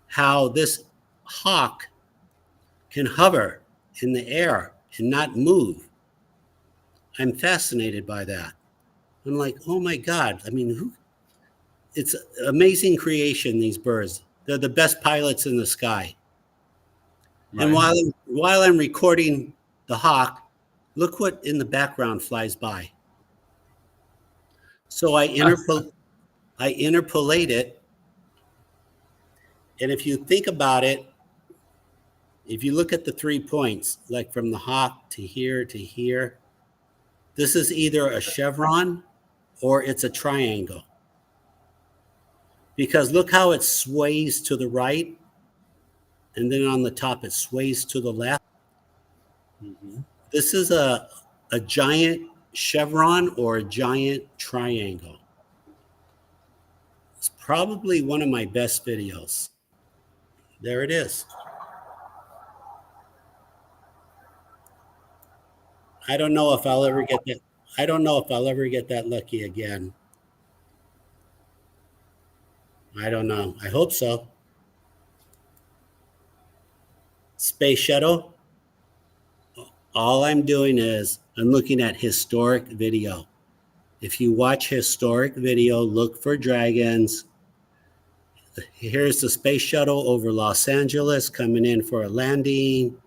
how this hawk can hover in the air and not move. I'm fascinated by that. I'm like, oh my God. I mean, it's amazing creation, these birds. They're the best pilots in the sky. Right. And while I'm recording the hawk, look what in the background flies by. So I interpolate it. And if you think about it, if you look at the 3 points, like from the hawk to here, this is either a chevron or it's a triangle. Because look how it sways to the right, and then on the top it sways to the left. This is a giant chevron or a giant triangle. It's probably one of my best videos. There it is. I don't know if I'll ever get that. I don't know if I'll ever get that lucky again. I don't know. I hope so. Space shuttle. All I'm doing is I'm looking at historic video. If you watch historic video, look for dragons. Here's the space shuttle over Los Angeles coming in for a landing.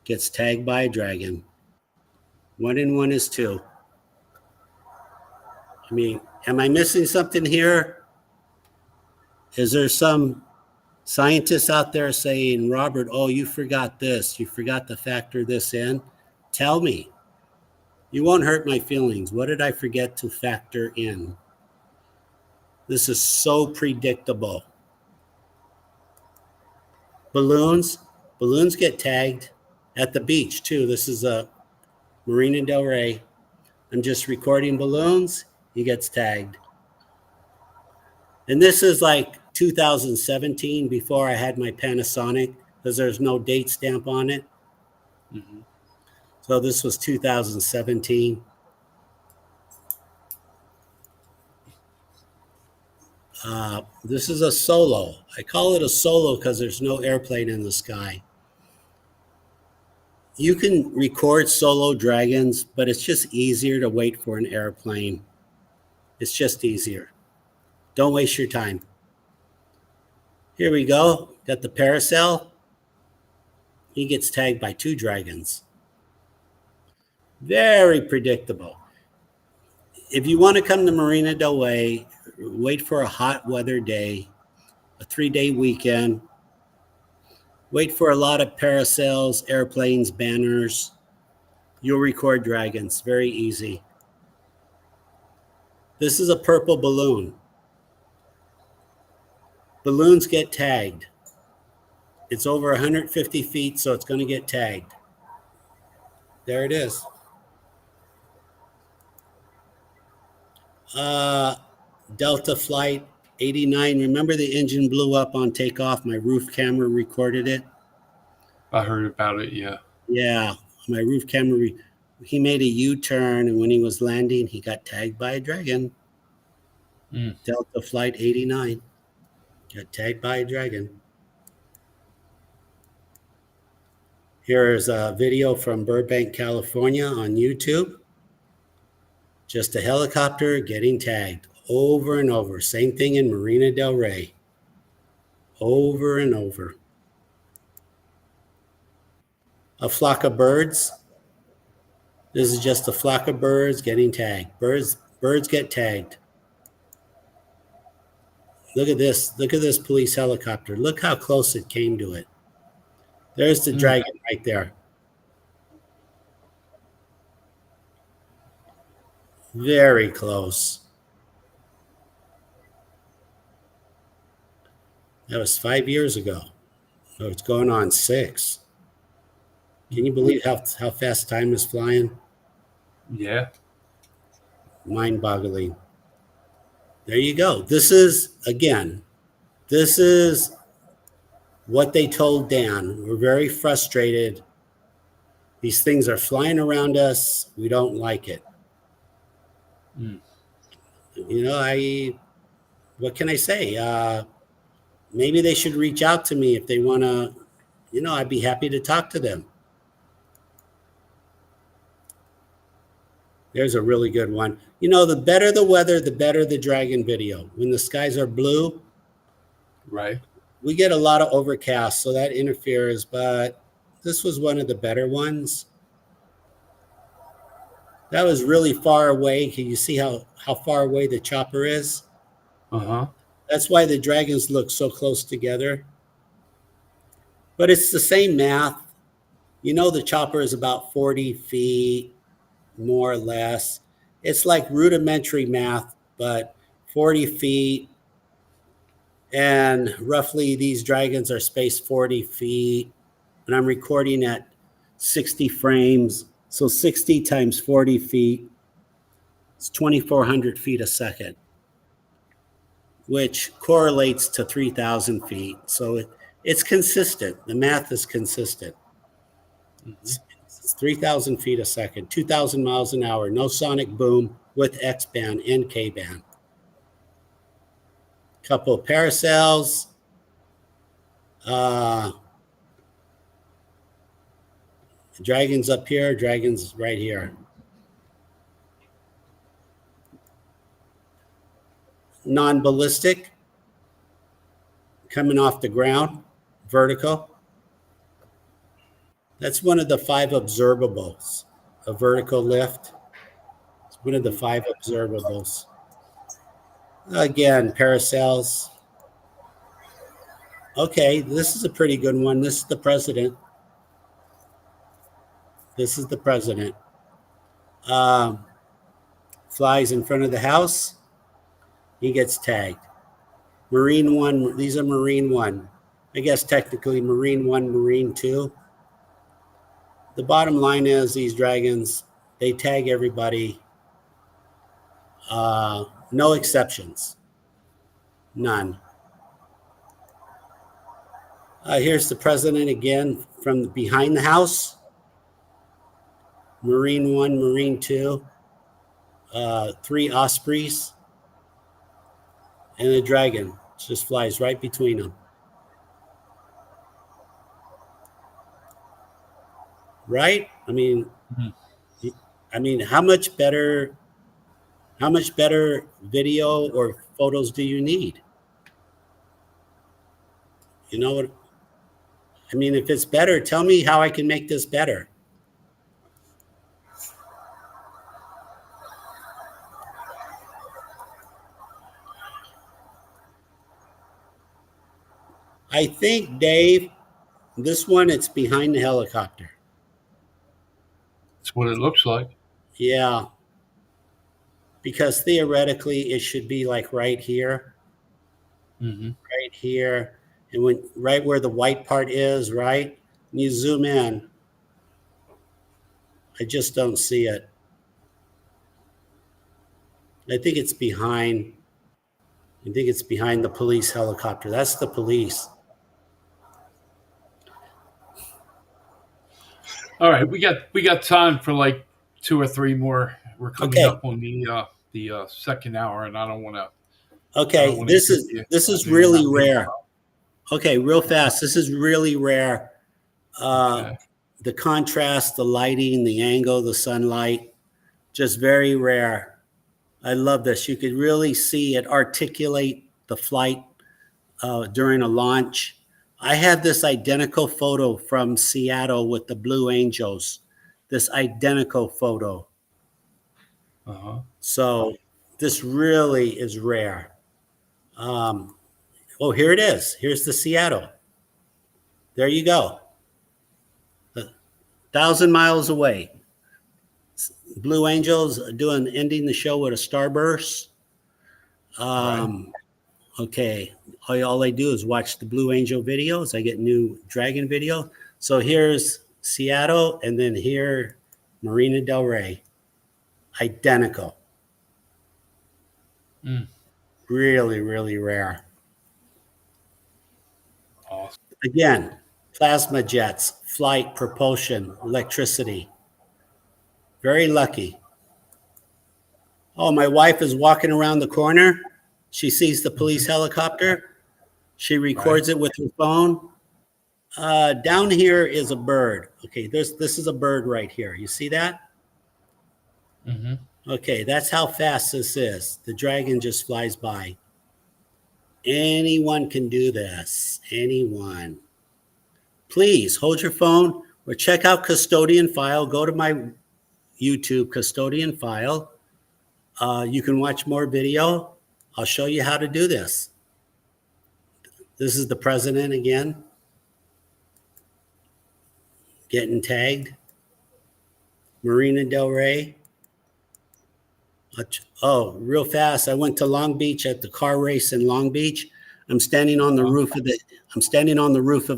Gets tagged by a dragon. 1 and 1 is 2. I mean, am I missing something here? Is there some scientists out there saying, Robert, oh, you forgot this. You forgot to factor this in. Tell me. You won't hurt my feelings. What did I forget to factor in? This is so predictable. Balloons. Balloons get tagged at the beach, too. This is a Marina Del Rey. I'm just recording balloons. He gets tagged. And this is like 2017 before I had my Panasonic because there's no date stamp on it. So this was 2017. This is a solo. I call it a solo because there's no airplane in the sky. You can record solo dragons, but it's just easier to wait for an airplane. It's just easier. Don't waste your time. Here we go. Got the parasail. He gets tagged by 2 dragons. Very predictable. If you want to come to Marina Del Rey, wait for a hot weather day, a 3-day weekend. Wait for a lot of parasails, airplanes, banners. You'll record dragons. Very easy. This is a purple balloon. Balloons get tagged. It's over 150 feet, so it's going to get tagged. There it is. Delta Flight 89. Remember the engine blew up on takeoff? My roof camera recorded it. I heard about it, yeah. Yeah, my roof camera. He made a U-turn, and when he was landing, he got tagged by a dragon. Delta Flight 89. Got tagged by a dragon. Here's a video from Burbank, California on YouTube. Just a helicopter getting tagged over and over. Same thing in Marina del Rey. Over and over. A flock of birds. This is just a flock of birds getting tagged. Birds get tagged. Look at this. Look at this police helicopter. Look how close it came to it. There's the dragon right there. Very close. That was 5 years ago. So it's going on 6. Can you believe how fast time is flying? Yeah. Mind-boggling. There you go. This is what they told Dan. We're very frustrated. These things are flying around us. We don't like it. You know, what can I say? Maybe they should reach out to me if they want to, I'd be happy to talk to them. There's a really good one. The better the weather, the better the dragon video. When the skies are blue, right, we get a lot of overcast, so that interferes, but this was one of the better ones. That was really far away. Can you see how far away the chopper is? That's why the dragons look so close together. But it's the same math. The chopper is about 40 feet, more or less. It's like rudimentary math, but 40 feet. And roughly these dragons are spaced 40 feet. And I'm recording at 60 frames. So 60 times 40 feet is 2,400 feet a second, which correlates to 3,000 feet. So it's consistent. The math is consistent. It's 3,000 feet a second, 2,000 miles an hour, no sonic boom with X-band and K-band. Couple of parasails. Dragons up here, dragons right here. Non-ballistic, coming off the ground, vertical. That's one of the 5 observables, a vertical lift. It's one of the 5 observables. Again, parasails. Okay, this is a pretty good one. This is the president. This is the president. Flies in front of the house. He gets tagged. Marine 1, these are Marine 1. I guess technically Marine 1, Marine 2. The bottom line is these dragons, they tag everybody. No exceptions. None. Here's the president again from behind the house. Marine 1, Marine 2. 3 ospreys. And a dragon just flies right between them. Right? I mean, how much better video or photos do you need? You know what? I mean, if it's better, tell me how I can make this better. I think, Dave, this one, it's behind the helicopter. That's what it looks like. Yeah. Because theoretically, it should be like right here. Right here. And right where the white part is, right? When you zoom in, I just don't see it. I think it's behind the police helicopter. That's the police. All right, we got time for like 2 or 3 more. We're coming up on the second hour, and I don't want to. Okay, this is really rare. Okay, real fast. This is really rare. The contrast, the lighting, the angle, the sunlight, just very rare. I love this. You could really see it articulate the flight during a launch. I have this identical photo from Seattle with the Blue Angels. This identical photo. So this really is rare. Oh, here it is. Here's the Seattle. There you go. 1,000 miles away. Blue Angels ending the show with a starburst. Okay, all I do is watch the Blue Angel videos. I get new Dragon video. So here's Seattle, and then here, Marina Del Rey. Identical. Really, really rare. Awesome. Again, plasma jets, flight, propulsion, electricity. Very lucky. Oh, my wife is walking around the corner. She sees the police helicopter. She records it with her phone. Down here is a bird. Okay, this is a bird right here. You see that? Okay, that's how fast this is. The Dragon just flies by. Anyone can do this. Anyone. Please hold your phone or check out Custodian File. Go to my YouTube, Custodian File. You can watch more video. I'll show you how to do this. This is the president again, getting tagged. Marina Del Rey. Oh, real fast. I went to Long Beach at the car race in Long Beach. I'm standing on the roof of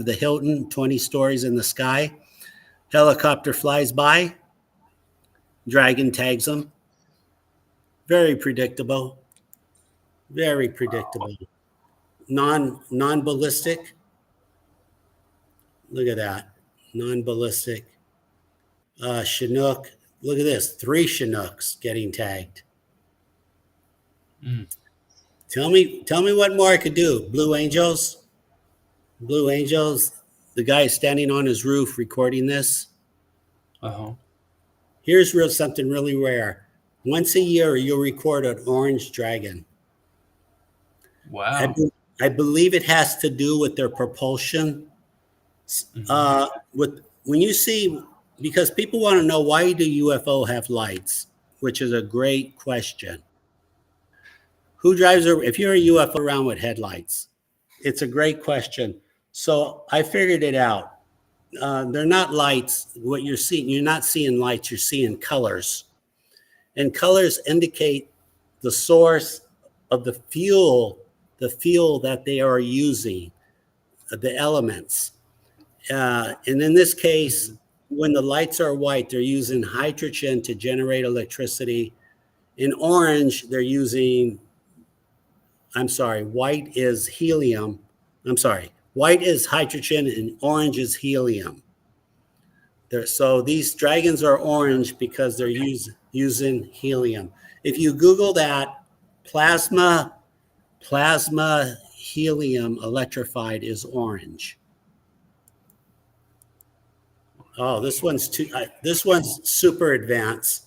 the Hilton, 20 stories in the sky. Helicopter flies by. Dragon tags them. Very predictable. Very predictable. Non-ballistic. Look at that. Non-ballistic. Chinook. Look at this. 3 Chinooks getting tagged. Tell me what more I could do. Blue Angels. Blue Angels. The guy is standing on his roof recording this. Here's something really rare. Once a year, you'll record an orange dragon. Wow. I believe it has to do with their propulsion. When you see, because people want to know, why do UFO have lights, which is a great question. Who drives if you're a UFO around with headlights? It's a great question. So I figured it out. They're not lights. What you're seeing, you're not seeing lights, you're seeing colors. And colors indicate the source of the fuel that they are using, the elements. And in this case, when the lights are white, they're using hydrogen to generate electricity. In orange, they're using, white is helium. White is hydrogen and orange is helium. So these dragons are orange because they're using helium. If you Google that, plasma helium electrified is orange. Oh, this one's super advanced.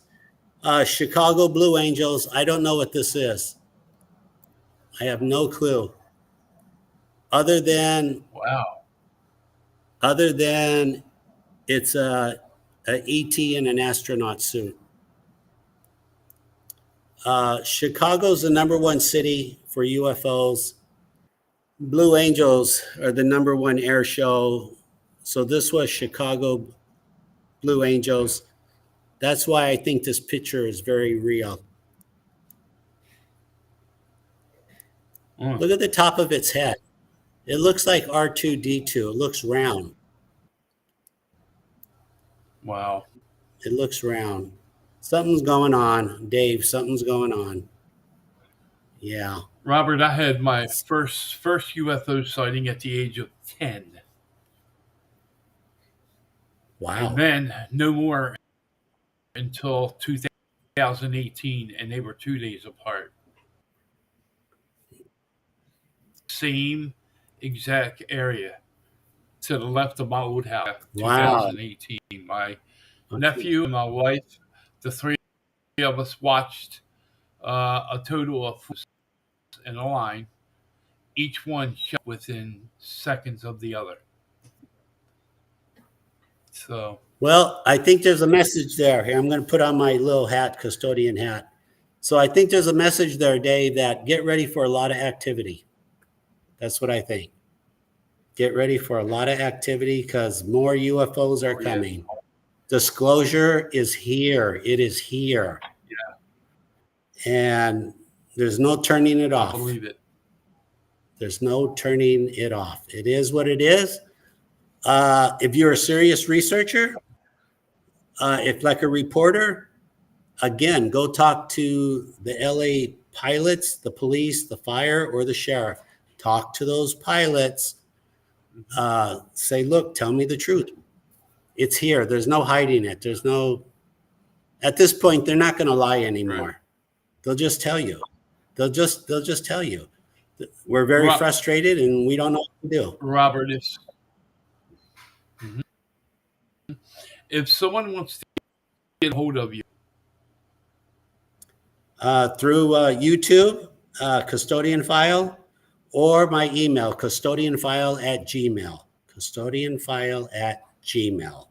Chicago Blue Angels. I don't know what this is. I have no clue. Other than it's a ET in an astronaut suit. Chicago's the #1 city for UFOs. Blue Angels are the #1 air show. So this was Chicago Blue Angels. That's why I think this picture is very real. Look at the top of its head. It looks like R2-D2. It looks round. Wow. It looks round. Something's going on, Dave. Something's going on. Yeah. Robert, I had my first UFO sighting at the age of 10. Wow. And then no more until 2018, and they were 2 days apart. Same exact area to the left of my old house. Wow. 2018. My nephew and my wife, the 3 of us watched a total of 4 in a line, each one shot within seconds of the other. So, Well, I think there's a message there. Here, I'm going to put on my little hat, custodian hat. So I think there's a message there, Dave, that get ready for a lot of activity. That's what I think. Get ready for a lot of activity because more UFOs are coming. Disclosure is here. It is here. Yeah. And there's no turning it I off. believe it. There's no turning it off. It is what it is. If you're a serious researcher, if like a reporter, again, go talk to the LA pilots, the police, the fire, or the sheriff. Talk to those pilots. Say, look, tell me the truth. It's here. There's no hiding it. There's no, at this point, they're not going to lie anymore. Right. They'll just tell you. They'll just tell you. We're very frustrated and we don't know what to do. Robert, if someone wants to get hold of you, through YouTube, custodian file, or my email, custodianfile@gmail. Custodianfile@gmail.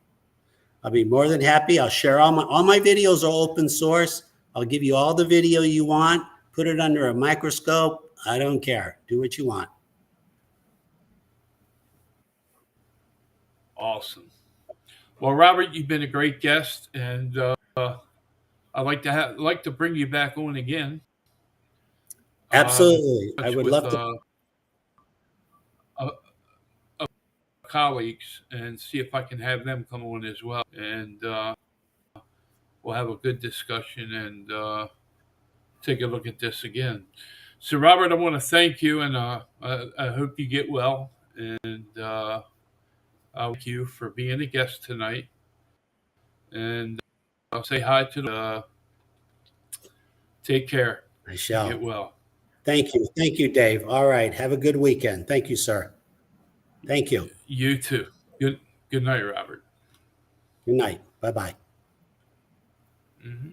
I'll be more than happy. I'll share all my videos are open source. I'll give you all the video you want. Put it under a microscope. I don't care. Do what you want. awesome. Well, Robert, you've been a great guest, and I'd like to bring you back on again. Absolutely. I would love to. Colleagues and see if I can have them come on as well, and we'll have a good discussion and take a look at this again. So, Robert, I want to thank you, and I hope you get well, and thank you for being a guest tonight, and I'll say hi to the. Take care. I shall. Get well. Thank you. Thank you, Dave. All right. Have a good weekend. Thank you, sir. Thank you. You too. Good night, Robert. Good night. Bye-bye. Mm-hmm.